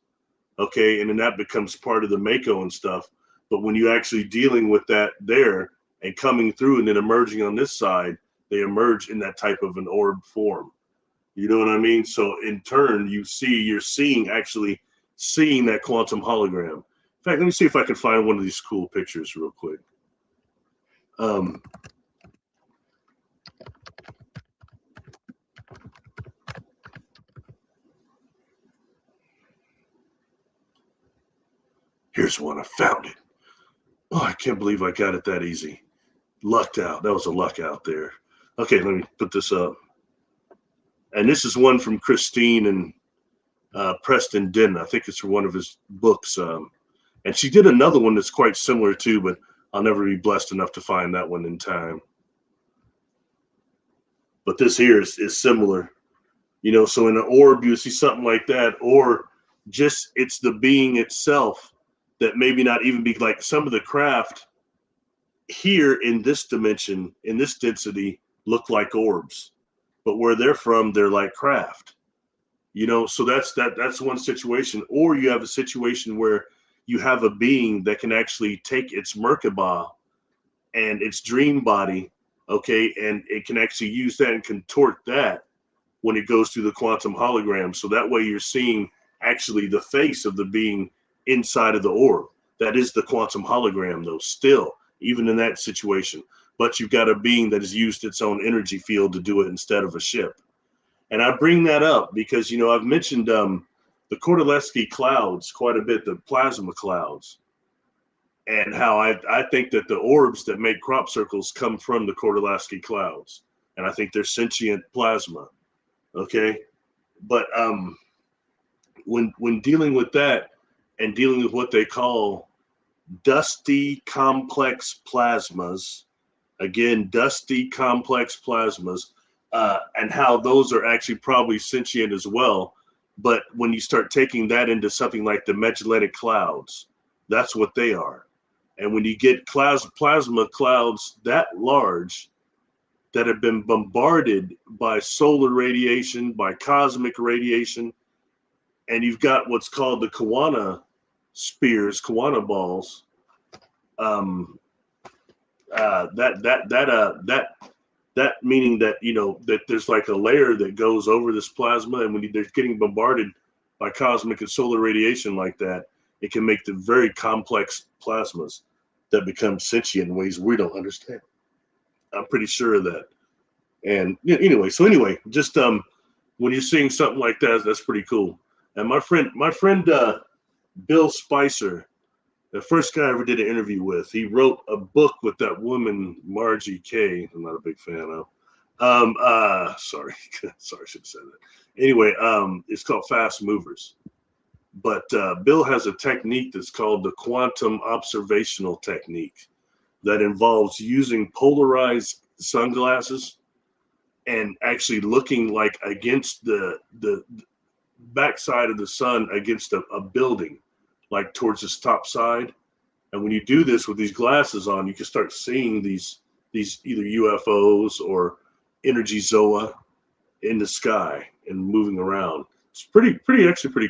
Okay, and then that becomes part of the MACO and stuff. But when you're actually dealing with that there and coming through and then emerging on this side, they emerge in that type of an orb form. You know what I mean? So in turn, you're seeing that quantum hologram. In fact, let me see if I can find one of these cool pictures real quick. Here's one. I found it. Oh, I can't believe I got it that easy. Lucked out. That was a luck out there. Okay, let me put this up. And this is one from Christine and Preston Denton. I think it's from one of his books. And she did another one that's quite similar too, but I'll never be blessed enough to find that one in time. but this here is similar. So in an orb, you see something like that, or just it's the being itself that maybe not even be like some of the craft here in this dimension, in this density, look like orbs, but where they're from, they're like craft. So that's one situation. Or you have a situation where you have a being that can actually take its Merkaba and its dream body, okay, and it can actually use that and contort that when it goes through the quantum hologram. So that way you're seeing actually the face of the being inside of the orb. That is the quantum hologram, though, still, even in that situation. But you've got a being that has used its own energy field to do it instead of a ship. And I bring that up because, I've mentioned the Kordylewski clouds quite a bit, the plasma clouds, and how I think that the orbs that make crop circles come from the Kordylewski clouds. And I think they're sentient plasma. Okay. But when dealing with that and dealing with what they call dusty complex plasmas, again, dusty complex plasmas, and how those are actually probably sentient as well. But when you start taking that into something like the Magellanic clouds, that's what they are. And when you get plasma clouds that large that have been bombarded by solar radiation, by cosmic radiation, and you've got what's called the Kawana spears, Kawana balls, that meaning that that there's like a layer that goes over this plasma, and when they're getting bombarded by cosmic and solar radiation like that, it can make the very complex plasmas that become sentient in ways we don't understand. I'm pretty sure of that. And anyway, just when you're seeing something like that, that's pretty cool. And my friend Bill Spicer, the first guy I ever did an interview with, he wrote a book with that woman, Margie Kay, I'm not a big fan of. Sorry, I should have said that. Anyway, it's called Fast Movers. But Bill has a technique that's called the quantum observational technique that involves using polarized sunglasses and actually looking like against the backside of the sun against a building, like towards its top side. And when you do this with these glasses on, you can start seeing these either UFOs or energy zoa in the sky and moving around. It's pretty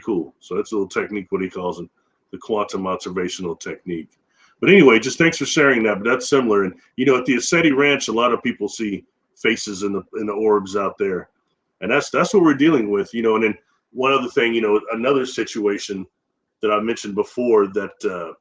cool. So that's a little technique, what he calls it, the quantum observational technique. But anyway, just thanks for sharing that. But that's similar. And at the Ascetti Ranch, a lot of people see faces in the orbs out there, and that's what we're dealing with. And then one other thing, another situation that I mentioned before that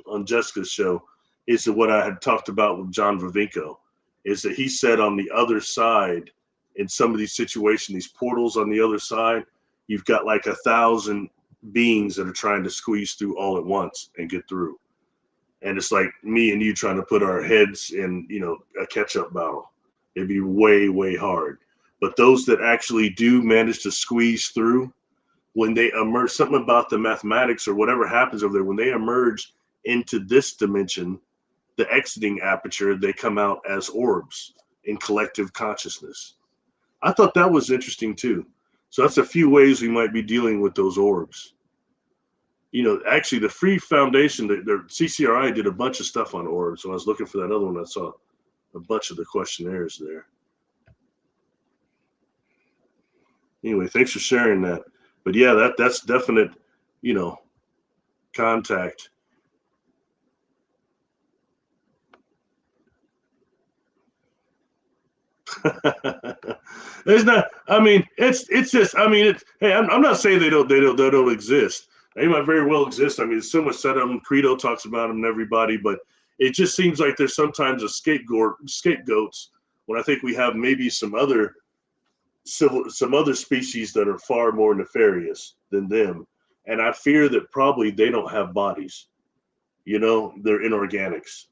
on Jessica's show is that what I had talked about with John Vivinko is that he said on the other side, in some of these situations, these portals on the other side, you've got like 1,000 beings that are trying to squeeze through all at once and get through. And it's like me and you trying to put our heads in, a ketchup bottle. It'd be way, way hard. But those that actually do manage to squeeze through, when they emerge, something about the mathematics or whatever happens over there, when they emerge into this dimension, the exiting aperture, they come out as orbs in collective consciousness. I thought that was interesting too. So that's a few ways we might be dealing with those orbs. Actually the Free Foundation, the CCRI did a bunch of stuff on orbs. When I was looking for that other one, I saw a bunch of the questionnaires there. Anyway, thanks for sharing that. But yeah, that's definite, contact. It's not. I mean, it's just. I mean, it's. Hey, I'm not saying they don't exist. They might very well exist. I mean, there's so much said of them. Credo talks about them and everybody, but it just seems like there's sometimes a scapegoats when I think we have maybe some other species that are far more nefarious than them, and I fear that probably they don't have bodies. They're inorganics,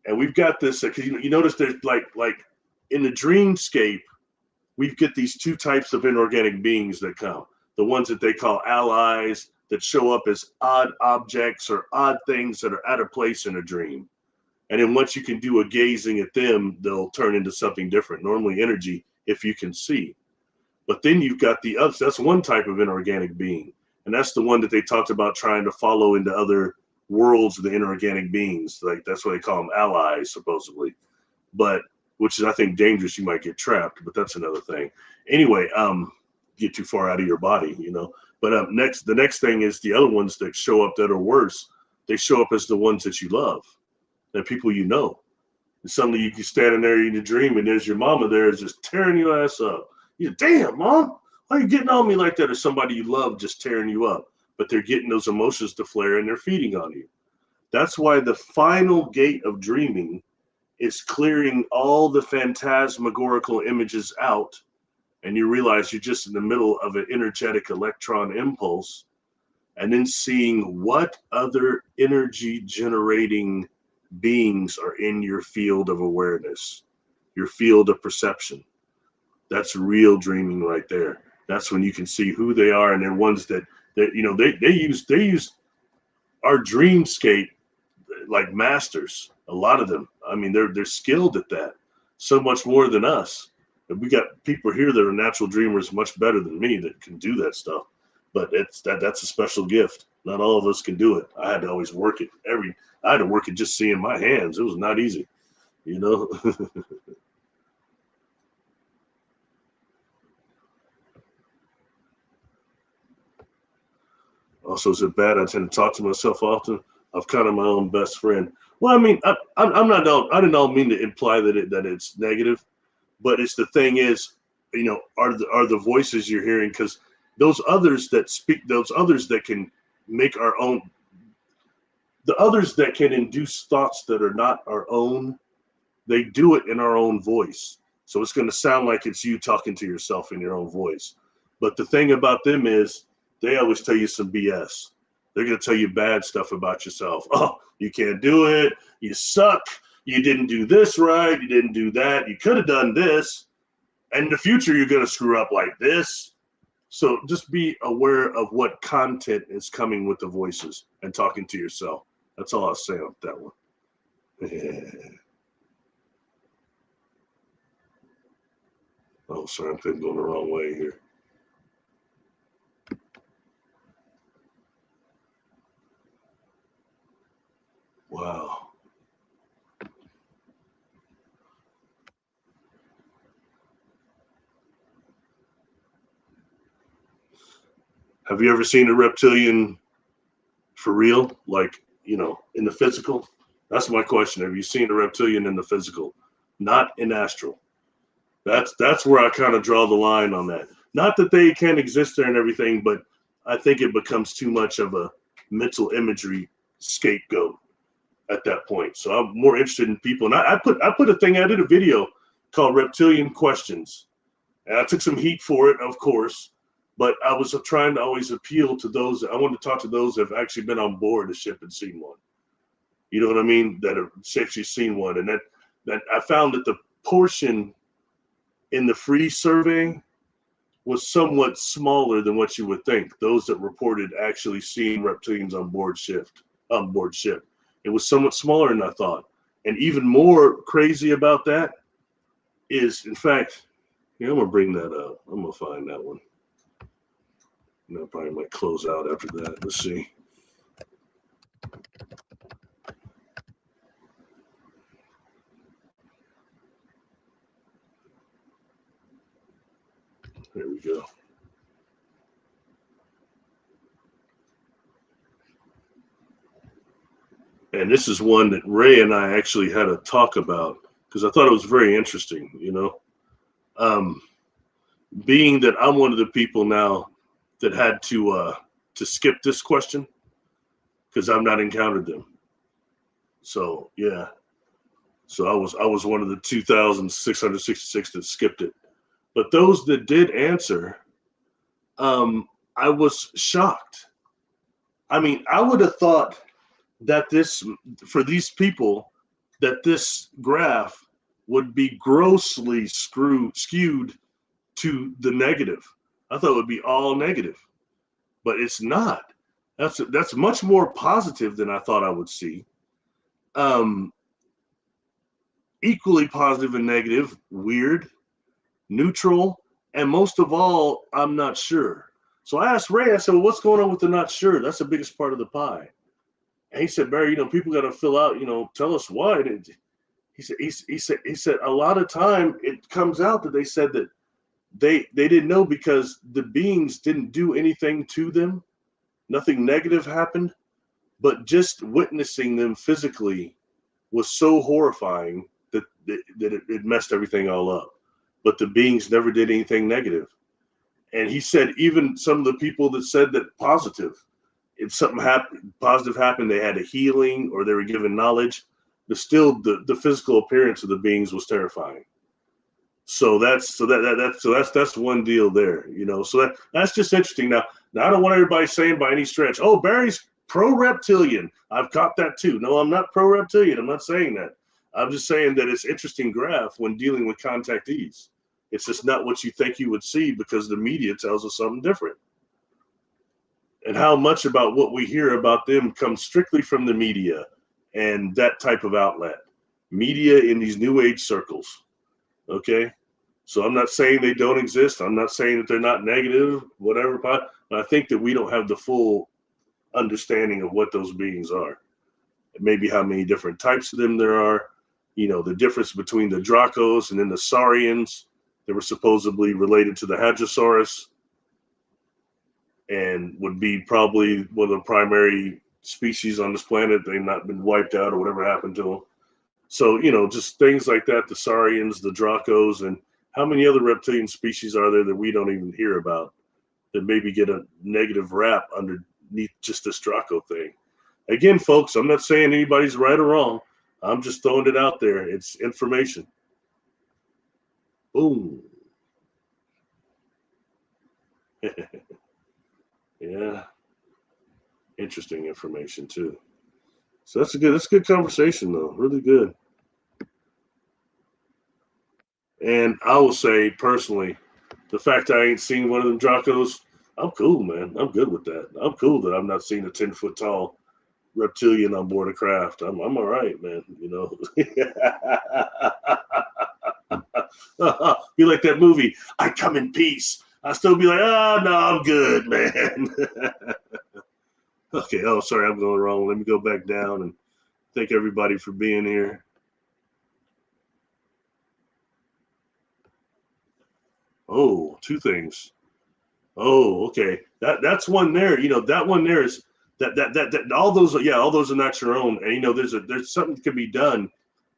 and we've got this because you notice there's like in the dreamscape, we get these two types of inorganic beings that come. The ones that they call allies that show up as odd objects or odd things that are out of place in a dream. And then once you can do a gazing at them, they'll turn into something different, normally energy if you can see. But then you've got the others. That's one type of inorganic being. And that's the one that they talked about trying to follow into other worlds of the inorganic beings. Like that's what they call them, allies, supposedly. But which is, I think, dangerous. You might get trapped, but that's another thing. Anyway, get too far out of your body, you know. But the next thing is the other ones that show up that are worse. They show up as the ones that you love, the people you know. And suddenly you can stand there in your dream, and there's your mama there just tearing your ass up. You, damn, mom, why are you getting on me like that? Or somebody you love just tearing you up, but they're getting those emotions to flare and they're feeding on you. That's why the final gate of dreaming is clearing all the phantasmagorical images out, and you realize you're just in the middle of an energetic electron impulse, and then seeing what other energy generating beings are in your field of awareness, your field of perception. That's real dreaming right there. That's when you can see who they are, and they're ones that you know they use our dreamscape like masters. A lot of them. I mean, they're skilled at that, so much more than us. And we got people here that are natural dreamers much better than me that can do that stuff. But that's a special gift. Not all of us can do it. I had to always work it. I had to work it just seeing my hands. It was not easy, you know. Also, is it bad? I tend to talk to myself often. I'm kind of my own best friend. Well, I mean, I'm not. I don't mean to imply that it's negative, but it's the thing is, you know, are the voices you're hearing, because those others that speak, those others that can make our own, the others that can induce thoughts that are not our own, they do it in our own voice. So it's going to sound like it's you talking to yourself in your own voice. But the thing about them is they always tell you some BS. They're going to tell you bad stuff about yourself. Oh, you can't do it. You suck. You didn't do this right. You didn't do that. You could have done this. And in the future, you're going to screw up like this. So just be aware of what content is coming with the voices and talking to yourself. That's all I'll say on that one. Oh, sorry, I'm going the wrong way here. Wow. Have you ever seen a reptilian for real? Like, you know, in the physical? That's my question. Have you seen a reptilian in the physical? Not in astral. That's where I kind of draw the line on that. Not that they can't exist there and everything, but I think it becomes too much of a mental imagery scapegoat at that point. So I'm more interested in people. And I put a thing, I did a video called Reptilian Questions. And I took some heat for it, of course, but I was trying to always appeal to those. I wanted to talk to those that have actually been on board the ship and seen one. You know what I mean? That have actually seen one. And that I found that the portion in the free survey was somewhat smaller than what you would think. Those that reported actually seeing reptilians on board ship. It was somewhat smaller than I thought. And even more crazy about that is, in fact, yeah, I'm gonna bring that up. I'm gonna find that one. And I probably might close out after that. Let's see. There we go. And this is one that Ray and I actually had a talk about because I thought it was very interesting, you know. Being that I'm one of the people now that had to skip this question because I've not encountered them. So yeah. So I was one of the 2,666 that skipped it. But those that did answer, I was shocked. I mean, I would have thought that this, for these people, that this graph would be grossly skewed to the negative. I thought it would be all negative, but it's not. That's much more positive than I thought I would see. Equally positive and negative, weird. neutral, and most of all, I'm not sure. So I asked Ray, I said, well, what's going on with the not sure? That's the biggest part of the pie. And he said, Barry, people got to fill out, tell us why. And he said a lot of time it comes out that they said that they didn't know because the beings didn't do anything to them. Nothing negative happened, but just witnessing them physically was so horrifying that it messed everything all up. But the beings never did anything negative. And he said even some of the people that said that positive, if something positive happened, they had a healing or they were given knowledge, but still the physical appearance of the beings was terrifying. So that's one deal there, So that's just interesting. Now I don't want everybody saying by any stretch, oh, Barry's pro-reptilian. I've caught that too. No, I'm not pro-reptilian. I'm not saying that. I'm just saying that it's interesting graph when dealing with contactees. It's just not what you think you would see because the media tells us something different. And how much about what we hear about them comes strictly from the media and that type of outlet. Media in these new age circles. Okay? So I'm not saying they don't exist. I'm not saying that they're not negative, whatever. But I think that we don't have the full understanding of what those beings are. Maybe how many different types of them there are. The difference between the Dracos and then the Saurians that were supposedly related to the Hadrosaurus and would be probably one of the primary species on this planet. They've not been wiped out or whatever happened to them. So, just things like that, the Saurians, the Dracos, and how many other reptilian species are there that we don't even hear about that maybe get a negative rap underneath just this Draco thing? Again, folks, I'm not saying anybody's right or wrong. I'm just throwing it out there. It's information. Boom. Yeah. Interesting information too. So that's a good conversation though. Really good. And I will say personally, the fact I ain't seen one of them Dracos, I'm cool, man. I'm good with that. I'm cool that I'm not seeing a 10-foot tall reptilian on board a craft. I'm all right, man. Be like that movie, I Come in Peace. I still be like, oh no, I'm good, man. Okay. Oh, sorry, I'm going wrong. Let me go back down and thank everybody for being here. Oh, two things. Oh, okay. That's one there. That one there is that all those are not your own. And there's something that can be done,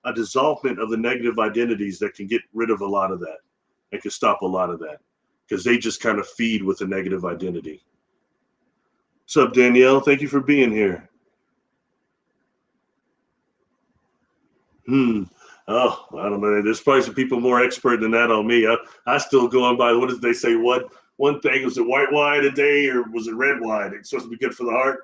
a dissolvement of the negative identities that can get rid of a lot of that. It can stop a lot of that because they just kind of feed with a negative identity. What's up, Danielle? Thank you for being here. Oh, I don't know. There's probably some people more expert than that on me. I still go on by, what did they say? What one thing, was it white wine a day or was it red wine? It's supposed to be good for the heart.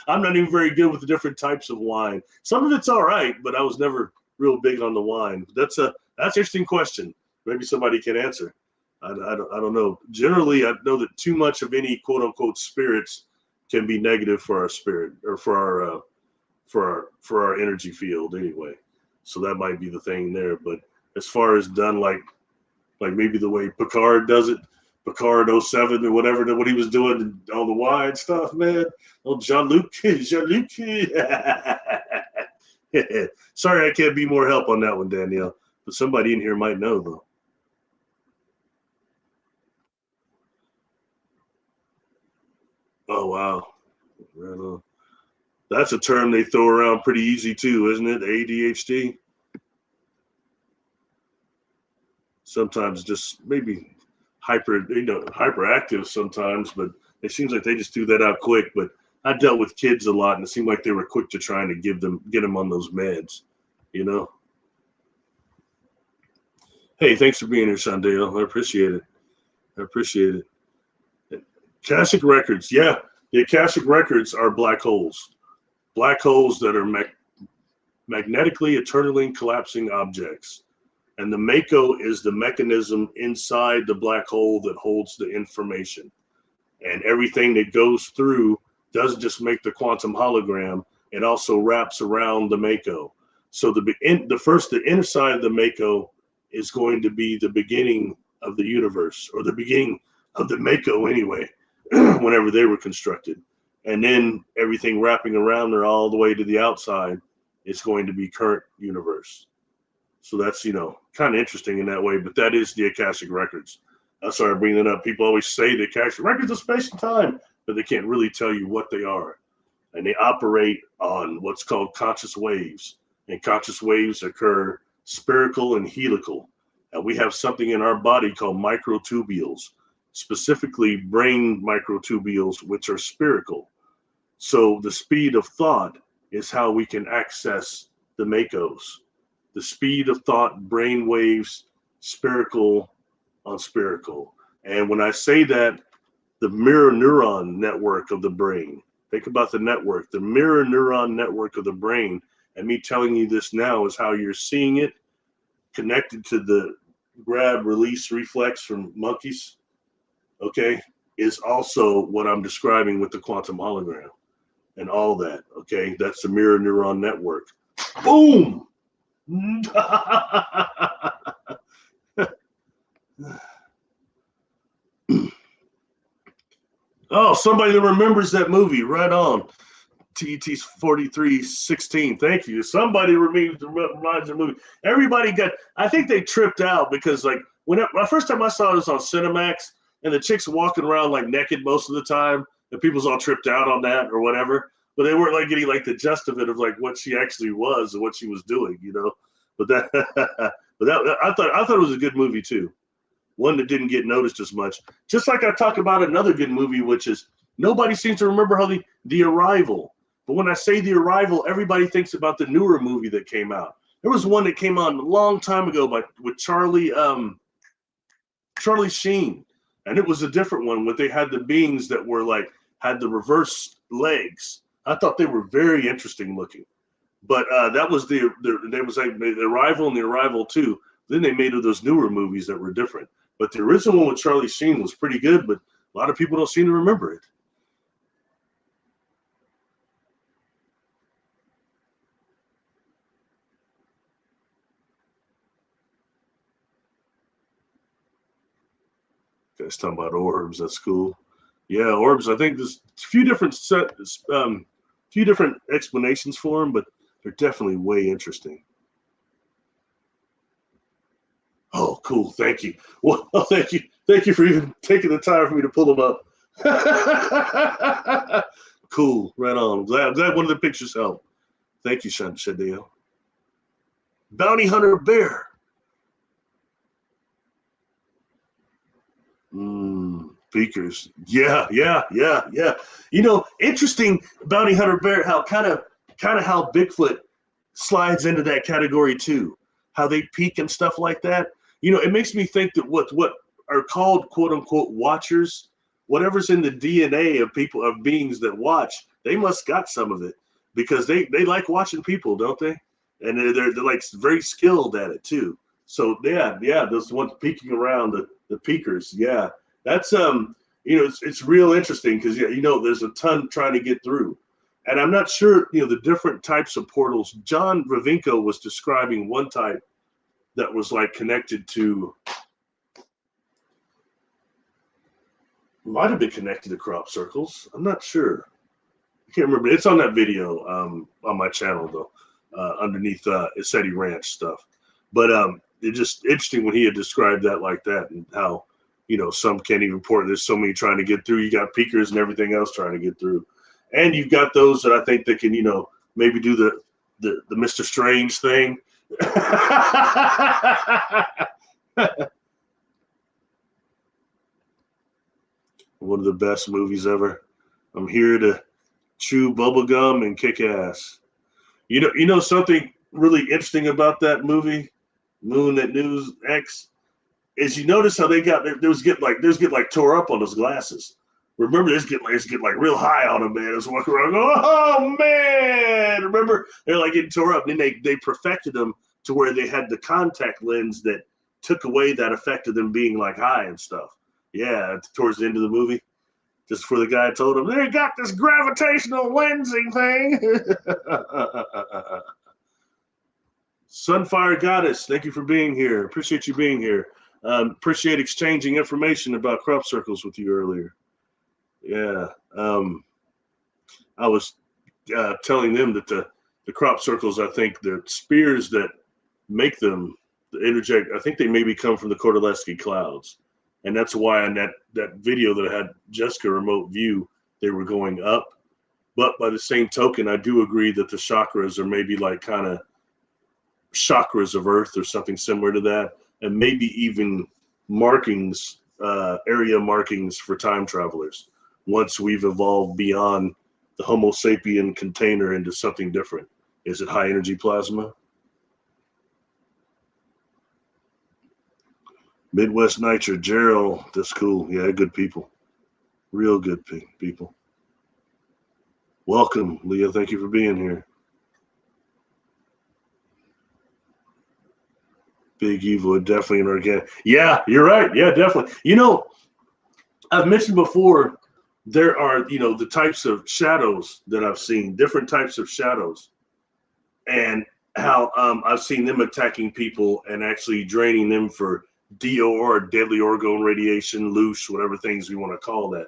I'm not even very good with the different types of wine. Some of it's all right, but I was never real big on the wine. That's an interesting question. Maybe somebody can answer. I don't know. Generally, I know that too much of any quote unquote spirits can be negative for our spirit or for our energy field anyway. So that might be the thing there. But as far as done like maybe the way Picard does it, Picard 07 or whatever, what he was doing, all the wine stuff, man. Oh, Jean-Luc. Sorry, I can't be more help on that one, Danielle. But somebody in here might know, though. Oh, wow. Right on. That's a term they throw around pretty easy, too, isn't it? ADHD. Sometimes just maybe hyperactive sometimes, but it seems like they just do that out quick. But I dealt with kids a lot, and it seemed like they were quick to trying to get them on those meds, Hey, thanks for being here, Shandale. I appreciate it. Akashic records, yeah. The Akashic records are black holes that are magnetically eternally collapsing objects. And the Mako is the mechanism inside the black hole that holds the information. And everything that goes through doesn't just make the quantum hologram, it also wraps around the Mako. So the inner side of the Mako is going to be the beginning of the universe, or the beginning of the Mako anyway, whenever they were constructed. And then everything wrapping around there all the way to the outside is going to be current universe. So that's, kind of interesting in that way, but that is the Akashic Records. I'm sorry to bring that up. People always say the Akashic Records of space and time, but they can't really tell you what they are. And they operate on what's called conscious waves. And conscious waves occur spherical and helical. And we have something in our body called microtubules, specifically brain microtubules, which are spherical. So the speed of thought is how we can access the Makos. The speed of thought, brain waves, spherical on spherical. And when I say that, the mirror neuron network of the brain, think about the network, the mirror neuron network of the brain, and me telling you this now is how you're seeing it connected to the grab release reflex from monkeys, okay, is also what I'm describing with the quantum hologram and all that, okay? That's the mirror neuron network. Boom! Oh, somebody that remembers that movie, right on. TET's 4316. Thank you. Somebody reminds the movie. Everybody I think they tripped out because, like, the first time I saw it was on Cinemax, and the chick's walking around like naked most of the time, and people's all tripped out on that or whatever. But they weren't like getting like the gist of it of like what she actually was and what she was doing, But that, I thought it was a good movie too. One that didn't get noticed as much. Just like I talk about another good movie, which is nobody seems to remember how the Arrival. But when I say The Arrival, everybody thinks about the newer movie that came out. There was one that came out a long time ago with Charlie Sheen, and it was a different one where they had the beings that were like had the reverse legs. I thought they were very interesting looking. But that was there was like the Arrival and The Arrival 2. Then they made those newer movies that were different. But the original one with Charlie Sheen was pretty good, but a lot of people don't seem to remember it. Guys talking about orbs, that's cool. Yeah, orbs. I think there's a few different explanations for them, but they're definitely way interesting. Oh, cool. Thank you. Well, thank you. Thank you for even taking the time for me to pull them up. Cool. Right on. I'm glad one of the pictures helped. Thank you, Shadeo. Bounty Hunter Bear. Speakers. Yeah. Interesting, Bounty Hunter Bear, how kind of how Bigfoot slides into that category too. How they peek and stuff like that. It makes me think that what are called quote unquote watchers, whatever's in the DNA of beings that watch, they must got some of it because they like watching people, don't they? And they're like very skilled at it too. So yeah, those ones peeking around, the peekers, yeah. That's it's real interesting because there's a ton trying to get through. And I'm not sure, the different types of portals. John Ravinko was describing one type that was like connected to, might have been connected to crop circles. I'm not sure. I can't remember. It's on that video on my channel though, underneath Isetti Ranch stuff. But it's just interesting when he had described that like that and how, some can't even port. There's so many trying to get through. You got peekers and everything else trying to get through. And you've got those that I think that can, maybe do the Mr. Strange thing. One of the best movies ever. I'm here to chew bubblegum and kick ass. Something really interesting about that movie, Moon That News X, is you notice how they was getting tore up on those glasses. Remember, it's getting like real high on them, man. It's walking around, oh man! Remember, they're like getting tore up. And then they perfected them to where they had the contact lens that took away that effect of them being like high and stuff. Yeah, towards the end of the movie, just before the guy told him they got this gravitational lensing thing. Sunfire Goddess, thank you for being here. Appreciate you being here. Appreciate exchanging information about crop circles with you earlier. Yeah. I was telling them that the crop circles, I think the spears that make them, the interject, I think they maybe come from the Kordylewski clouds. And that's why in that video that I had Jessica remote view, they were going up. But by the same token, I do agree that the chakras are maybe like kind of chakras of Earth or something similar to that. And maybe even markings, area markings for time travelers once we've evolved beyond the Homo sapien container into something different. Is it high energy plasma? Midwest Nitro, Gerald, that's cool. Yeah, good people. Real good people. Welcome, Leah. Thank you for being here. Big evil, definitely an organic. Yeah, you're right. Yeah, definitely. You know, I've mentioned before, there are, you know, the types of shadows that I've seen, different types of shadows, and how I've seen them attacking people and actually draining them for DOR, deadly orgone radiation, loose, whatever things we want to call that,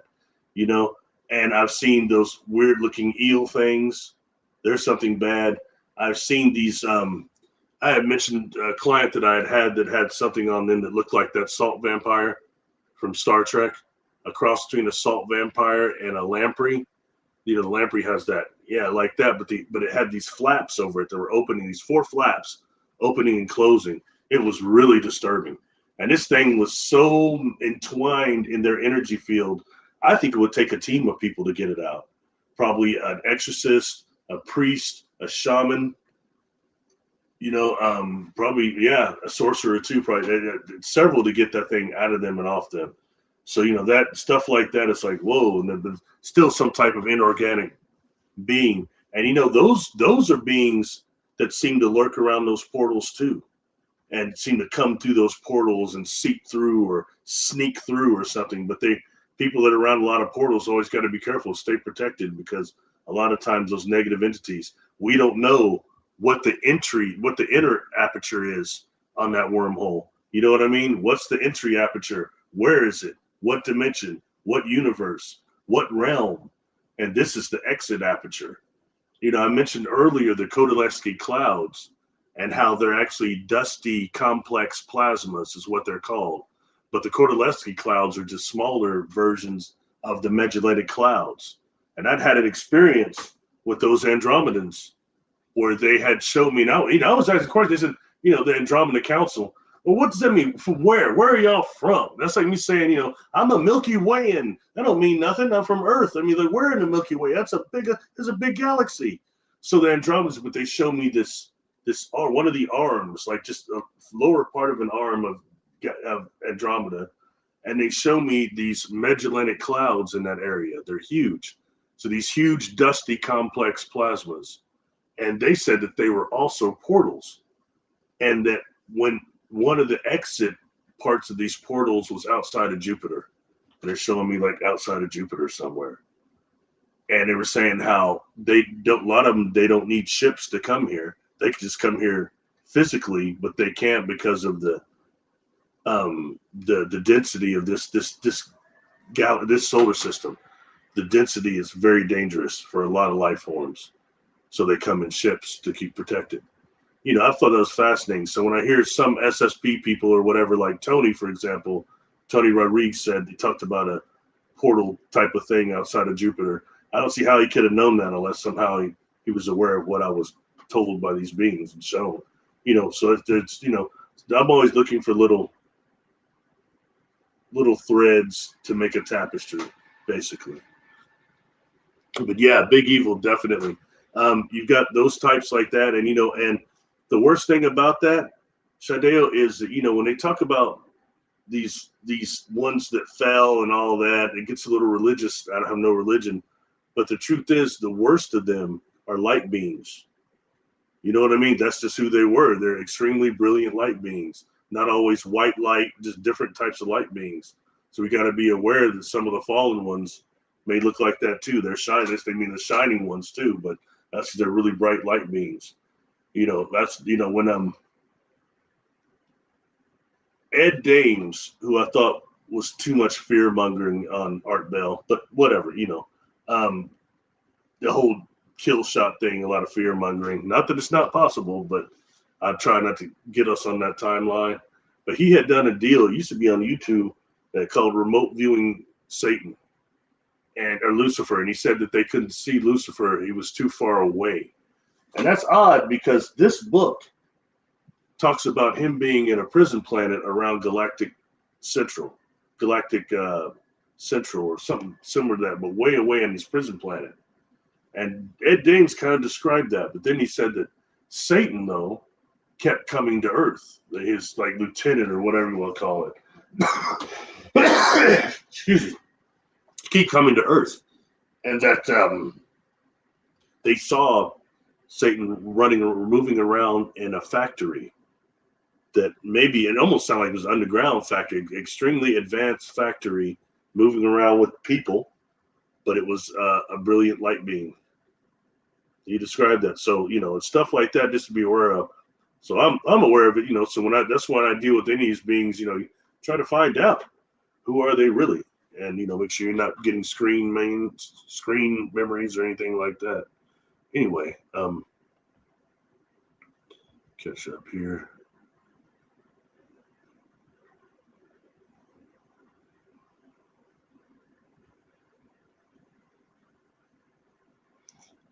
you know. And I've seen those weird looking eel things. There's something bad. I've seen these. I had mentioned a client that I had that had something on them that looked like that salt vampire from Star Trek, a cross between a salt vampire and a lamprey. You know, the lamprey has that, yeah, like that, but it had these flaps over it that were opening, these 4 flaps, opening and closing. It was really disturbing. And this thing was so entwined in their energy field, I think it would take a team of people to get it out. Probably an exorcist, a priest, a shaman, you know, probably, yeah, a sorcerer too, probably several to get that thing out of them and off them. So, you know, that stuff like that, it's like, whoa, and there's still some type of inorganic being. And, you know, those are beings that seem to lurk around those portals too, and seem to come through those portals and seep through or sneak through or something. But people that are around a lot of portals always got to be careful, stay protected, because a lot of times those negative entities, we don't know what the inner aperture is on that wormhole. You know what I mean? What's the entry aperture? Where is it? What dimension? What universe? What realm? And this is the exit aperture. You know, I mentioned earlier the Kordylewski clouds and how they're actually dusty, complex plasmas is what they're called. But the Kordylewski clouds are just smaller versions of the Magellanic clouds. And I'd had an experience with those Andromedans where they had showed me, now, you know, I was asking questions. They said, you know, the Andromeda Council. Well, what does that mean? From where? Where are y'all from? That's like me saying, you know, I'm a Milky Wayan. That don't mean nothing. I'm from Earth. I mean, like, we're in the Milky Way. There's a big galaxy. So the Andromedans, but they show me this one of the arms, like just a lower part of an arm of Andromeda, and they show me these Magellanic clouds in that area. They're huge. So these huge, dusty, complex plasmas. And they said that they were also portals, and that when one of the exit parts of these portals was outside of Jupiter. They're showing me like outside of Jupiter somewhere. And they were saying how a lot of them, they don't need ships to come here. They can just come here physically, but they can't because of the density of this solar system. The density is very dangerous for a lot of life forms. So they come in ships to keep protected. You know, I thought that was fascinating. So when I hear some SSP people or whatever, like Tony, for example, Tony Rodriguez said he talked about a portal type of thing outside of Jupiter. I don't see how he could have known that unless somehow he was aware of what I was told by these beings and shown. You know, so it's, you know, I'm always looking for little threads to make a tapestry, basically. But yeah, big evil, definitely. You've got those types like that, and you know, and the worst thing about that, Shadeo, is that, you know, when they talk about these ones that fell and all that, it gets a little religious. I have no religion, but the truth is, the worst of them are light beings. You know what I mean? That's just who they were. They're extremely brilliant light beings, not always white light, just different types of light beings. So we got to be aware that some of the fallen ones may look like that too. They're shining. They mean the shining ones too, but that's they're really bright light beings. That's when Ed Dames, who I thought was too much fear mongering on Art Bell, but whatever, um, the whole kill shot thing, a lot of fear mongering. Not that it's not possible, but I try not to get us on that timeline. But he had done a deal. It used to be on YouTube called Remote Viewing Satan or Lucifer, and he said that they couldn't see Lucifer; he was too far away. And that's odd because this book talks about him being in a prison planet around galactic central, or something similar to that, but way away on this prison planet. And Ed Dames kind of described that, but then he said that Satan, though, kept coming to Earth, his like lieutenant or whatever you want to call it. Excuse me. Keep coming to Earth, and that they saw Satan moving around in a factory that maybe it almost sounded like it was an underground factory, extremely advanced factory, moving around with people, but it was a brilliant light being. He described that. So, it's stuff like that just to be aware of. So I'm aware of it, so that's when I deal with any of these beings, try to find out who are they really, and, make sure you're not getting screen memories or anything like that. Anyway, catch up here.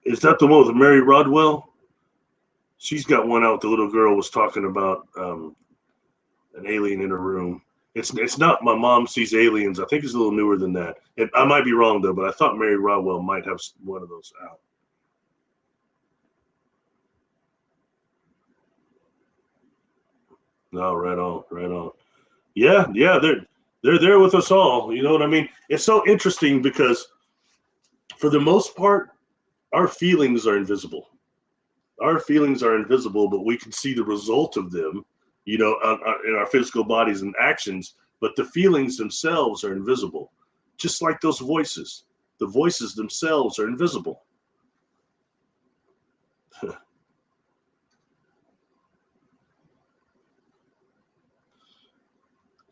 Is that the one with Mary Rodwell? She's got one out. The little girl was talking about an alien in her room. It's not My Mom Sees Aliens. I think it's a little newer than that. I might be wrong though, but I thought Mary Rodwell might have one of those out. No, right on, right on. Yeah, they're there with us all. You know what I mean? It's so interesting because for the most part, our feelings are invisible. Our feelings are invisible, but we can see the result of them, in our physical bodies and actions. But the feelings themselves are invisible, just like those voices. The voices themselves are invisible.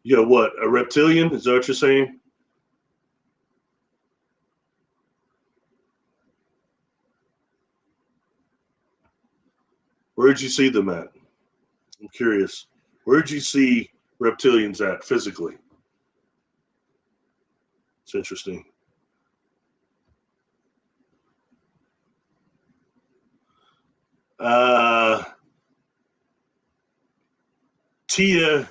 What? A reptilian? Is that what you're saying? Where'd you see them at? I'm curious. Where'd you see reptilians at physically? It's interesting. Tia,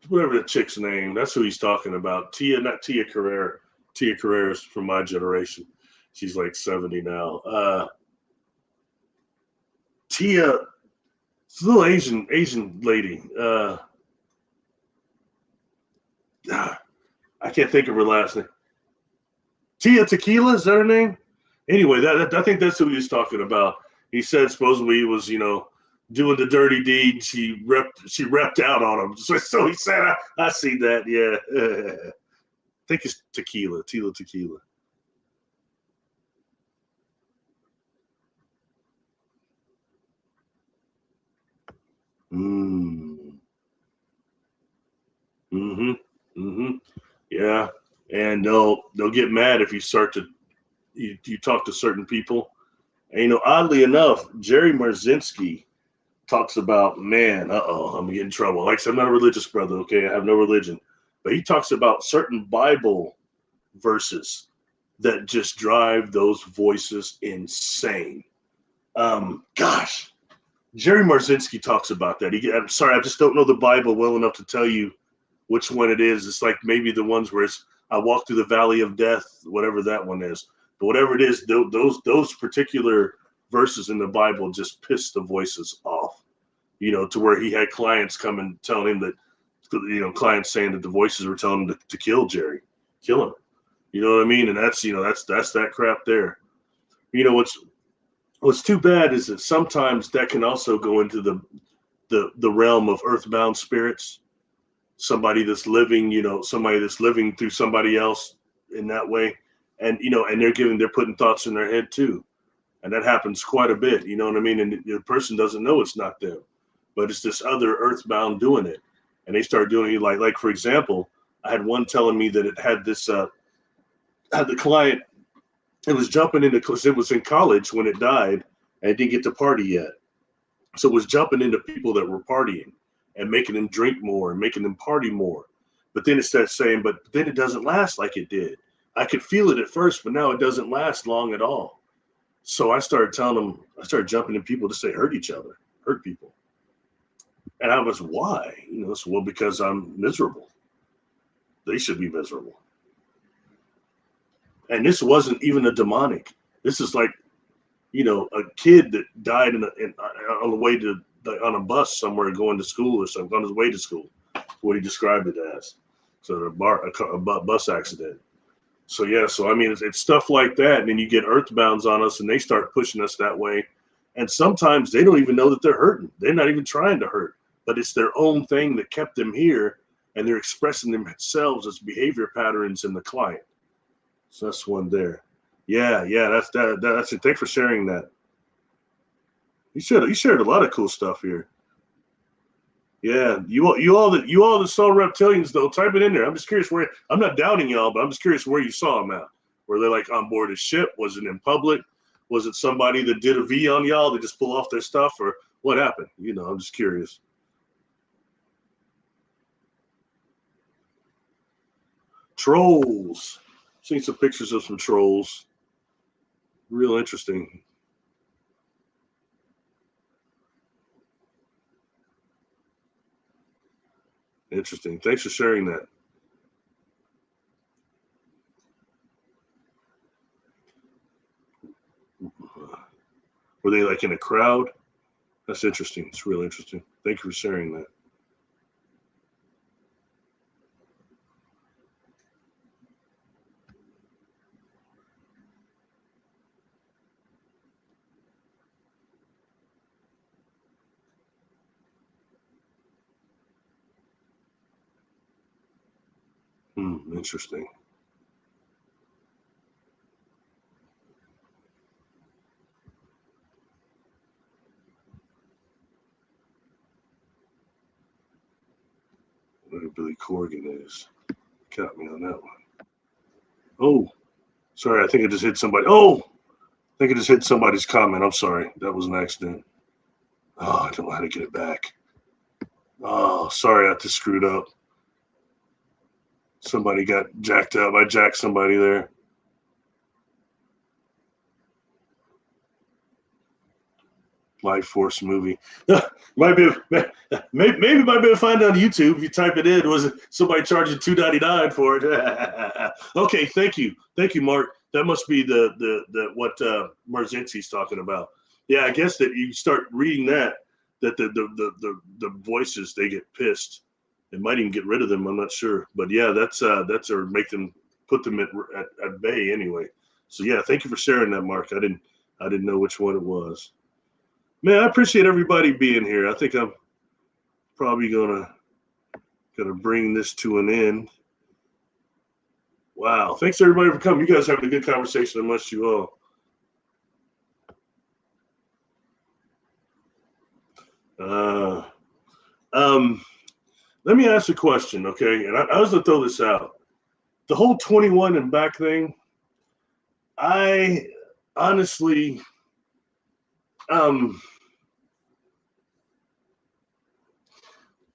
whatever the chick's name, that's who he's talking about. Tia, not Tia Carrere. Tia Carrere is from my generation. She's like 70 now. Tia, it's a little Asian lady. I can't think of her last name. Tia Tequila, is that her name? Anyway, I think that's who he was talking about. He said supposedly he was, doing the dirty deed. She repped out on him. So he said, I see that. Yeah. I think it's Tequila. Tequila. Mm. Mm-hmm. Mm-hmm. Yeah. And they'll get mad if you start to you talk to certain people. And oddly enough, Jerry Marzinski talks about, man, I'm gonna get in trouble. Like I said, I'm not a religious brother, okay? I have no religion. But he talks about certain Bible verses that just drive those voices insane. Gosh, Jerry Marzinski talks about that. I'm sorry, I just don't know the Bible well enough to tell you which one it is. It's like maybe the ones where it's I walk through the valley of death, whatever that one is. But whatever it is, those particular verses in the Bible just piss the voices off. To where he had clients come and tell him that, clients saying that the voices were telling him to kill Jerry, kill him. You know what I mean? And that's that's that crap there. What's too bad is that sometimes that can also go into the realm of earthbound spirits. Somebody that's living, through somebody else in that way, and they're putting thoughts in their head too. And that happens quite a bit, you know what I mean? And the person doesn't know it's not them, but it's this other earthbound doing it. And they start doing it like for example, I had one telling me that it had this, had the client, it was jumping into, because it was in college when it died and it didn't get to party yet. So it was jumping into people that were partying and making them drink more and making them party more. But then it starts saying, but then it doesn't last like it did. I could feel it at first, but now it doesn't last long at all. So I started telling them, I started jumping in people to say hurt each other, hurt people. And I was, why? You know, so, well, because I'm miserable. They should be miserable. And this wasn't even a demonic. This is like, you know, a kid that died on the way to, on a bus somewhere going to school or something, on his way to school, what he described it as. So a bus accident. So yeah, so I mean, it's stuff like that. And then you get earthbounds on us and they start pushing us that way. And sometimes they don't even know that they're hurting. They're not even trying to hurt, but it's their own thing that kept them here. And they're expressing themselves as behavior patterns in the client. So that's one there. Yeah, that's it. Thanks for sharing that. You shared a lot of cool stuff here. Yeah, you all that saw reptilians though, type it in there. I'm just curious where. I'm not doubting y'all, but I'm just curious where you saw them at. Were they like on board a ship? Was it in public? Was it somebody that did a V on y'all? They just pull off their stuff, or what happened? You know, I'm just curious. Trolls. Seen some pictures of some trolls. Real interesting. Interesting. Thanks for sharing that. Were they like in a crowd? That's interesting. It's real interesting. Thank you for sharing that. Interesting. Where Billy Corgan is. Got me on that one. Oh, sorry. I think I just hit somebody. Oh, I think I just hit somebody's comment. I'm sorry. That was an accident. Oh, I don't know how to get it back. Oh, sorry. I just screwed up. Somebody got jacked up. I jacked somebody there. Life Force movie. Might be maybe might be able to find it on YouTube if you type it in. Was it somebody charging $2.99 for it? Okay, thank you, Mark. That must be the what Marzinski's talking about. Yeah, I guess that you start reading that the voices, they get pissed. It might even get rid of them. I'm not sure, but yeah, that's or make them put them at bay anyway. So yeah, thank you for sharing that, Mark. I didn't know which one it was. Man, I appreciate everybody being here. I think I'm probably gonna bring this to an end. Wow, thanks everybody for coming. You guys having a good conversation amongst you all. Let me ask a question, okay? And I was gonna throw this out. The whole 21 and back thing, I honestly,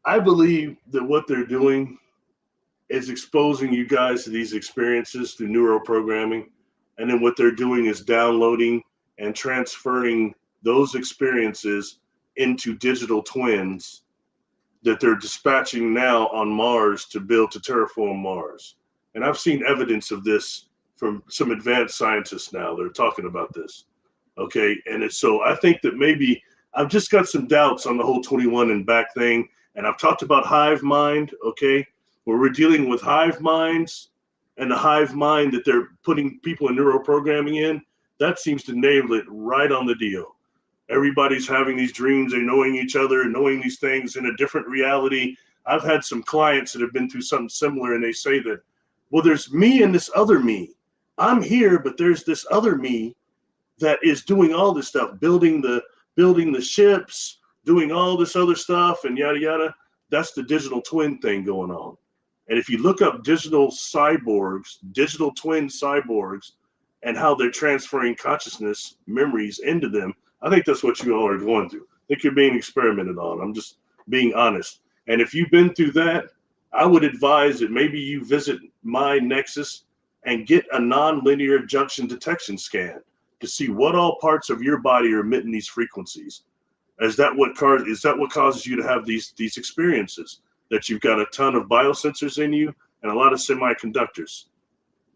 I believe that what they're doing is exposing you guys to these experiences through neuroprogramming. And then what they're doing is downloading and transferring those experiences into digital twins that they're dispatching now on Mars to terraform Mars. And I've seen evidence of this from some advanced scientists now. They're talking about this. Okay. And so I think that maybe I've just got some doubts on the whole 21 and back thing. And I've talked about hive mind. Okay. Where we're dealing with hive minds and the hive mind that they're putting people in neuroprogramming in, that seems to nail it right on the deal. Everybody's having these dreams, they're knowing each other, knowing these things in a different reality. I've had some clients that have been through something similar, and they say that, well, there's me and this other me. I'm here, but there's this other me that is doing all this stuff, building the ships, doing all this other stuff and yada yada. That's the digital twin thing going on. And if you look up digital cyborgs, digital twin cyborgs, and how they're transferring consciousness memories into them, I think that's what you all are going through. I think you're being experimented on. I'm just being honest. And if you've been through that, I would advise that maybe you visit my Nexus and get a nonlinear junction detection scan to see what all parts of your body are emitting these frequencies. Is that what causes you to have these experiences? That you've got a ton of biosensors in you and a lot of semiconductors,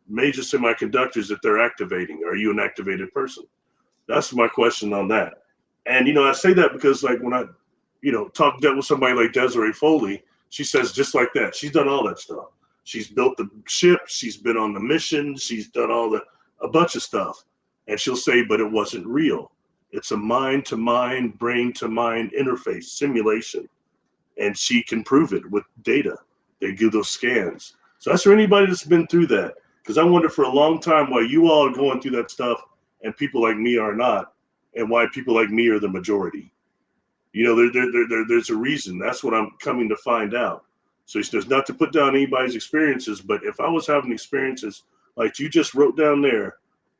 major semiconductors that they're activating. Are you an activated person? That's my question on that. And, I say that because like when I, talk with somebody like Desiree Foley, she says just like that. She's done all that stuff. She's built the ship. She's been on the mission. She's done a bunch of stuff. And she'll say, but it wasn't real. It's a mind-to-mind, brain-to-mind interface simulation. And she can prove it with data. They do those scans. So that's for anybody that's been through that. Because I wonder for a long time why you all are going through that stuff and people like me are not, and why people like me are the majority. There's a reason. That's what I'm coming to find out. So it's just not to put down anybody's experiences, but if I was having experiences like you just wrote down there,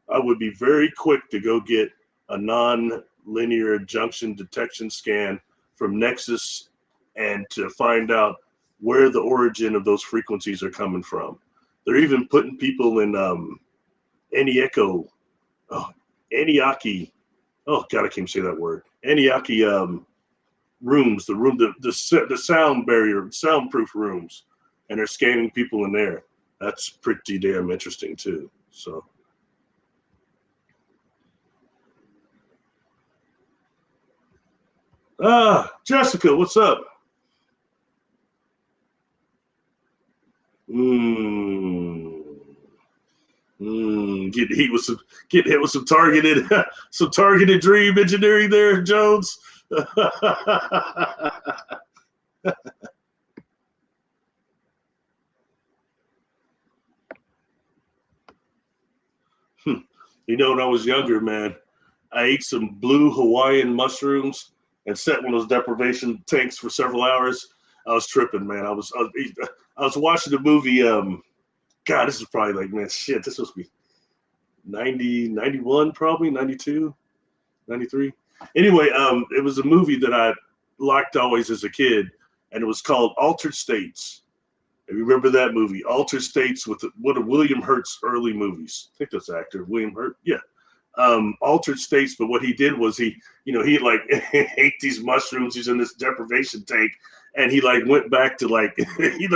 I would be very quick to go get a non-linear junction detection scan from Nexus and to find out where the origin of those frequencies are coming from. They're even putting people in Eniaki. Oh God, I can't say that word. Eniaki rooms, the sound barrier, soundproof rooms, and they're scanning people in there. That's pretty damn interesting too. So. Jessica, what's up? Getting hit with some targeted dream engineering there, Jones. When I was younger, man, I ate some blue Hawaiian mushrooms and sat in one of those deprivation tanks for several hours. I was tripping, man. I was watching the movie. God, this is probably like, man, shit. This must be 90, 91, probably 92, 93. Anyway, it was a movie that I liked always as a kid, and it was called Altered States. If you remember that movie, Altered States, with one of William Hurt's early movies. I think that's the actor, William Hurt. Yeah. Altered States, but what he did was he like ate these mushrooms. He's in this deprivation tank, and he like went back to like he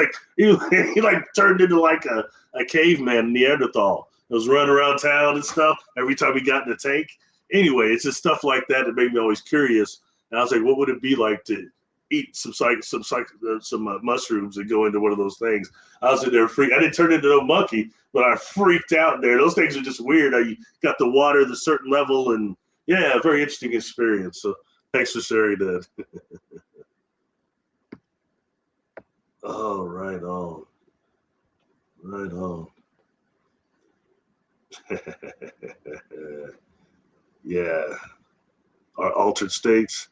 turned into like a caveman, Neanderthal. He was running around town and stuff every time he got in the tank. Anyway, it's just stuff like that that made me always curious. And I was like, what would it be like to eat some mushrooms and go into one of those things? I was in there I didn't turn into no monkey, but I freaked out in there. Those things are just weird. You got the water at a certain level, and yeah, very interesting experience. So thanks for sharing that. Oh, right on. Right on. Yeah. Our altered states.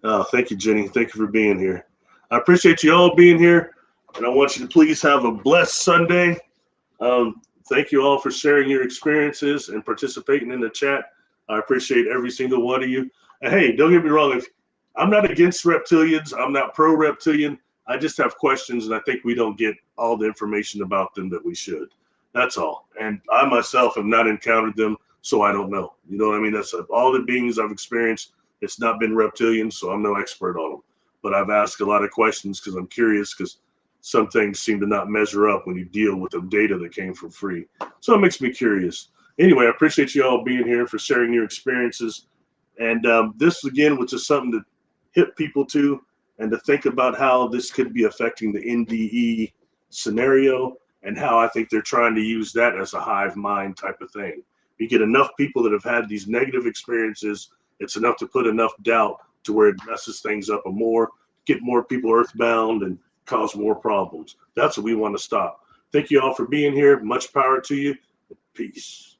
Oh, thank you, Jenny. Thank you for being here. I appreciate you all being here, and I want you to please have a blessed Sunday. Thank you all for sharing your experiences and participating in the chat. I appreciate every single one of you. And hey, don't get me wrong. I'm not against reptilians. I'm not pro-reptilian. I just have questions, and I think we don't get all the information about them that we should. That's all. And I myself have not encountered them, so I don't know. You know what I mean? That's all the beings I've experienced. It's not been reptilian, so I'm no expert on them. But I've asked a lot of questions because I'm curious, because some things seem to not measure up when you deal with the data that came for free. So it makes me curious. Anyway, I appreciate you all being here, for sharing your experiences. And this, again, was just something to hit people to, and to think about how this could be affecting the NDE scenario, and how I think they're trying to use that as a hive mind type of thing. You get enough people that have had these negative experiences, it's enough to put enough doubt to where it messes things up more, get more people earthbound, and cause more problems. That's what we want to stop. Thank you all for being here. Much power to you. Peace.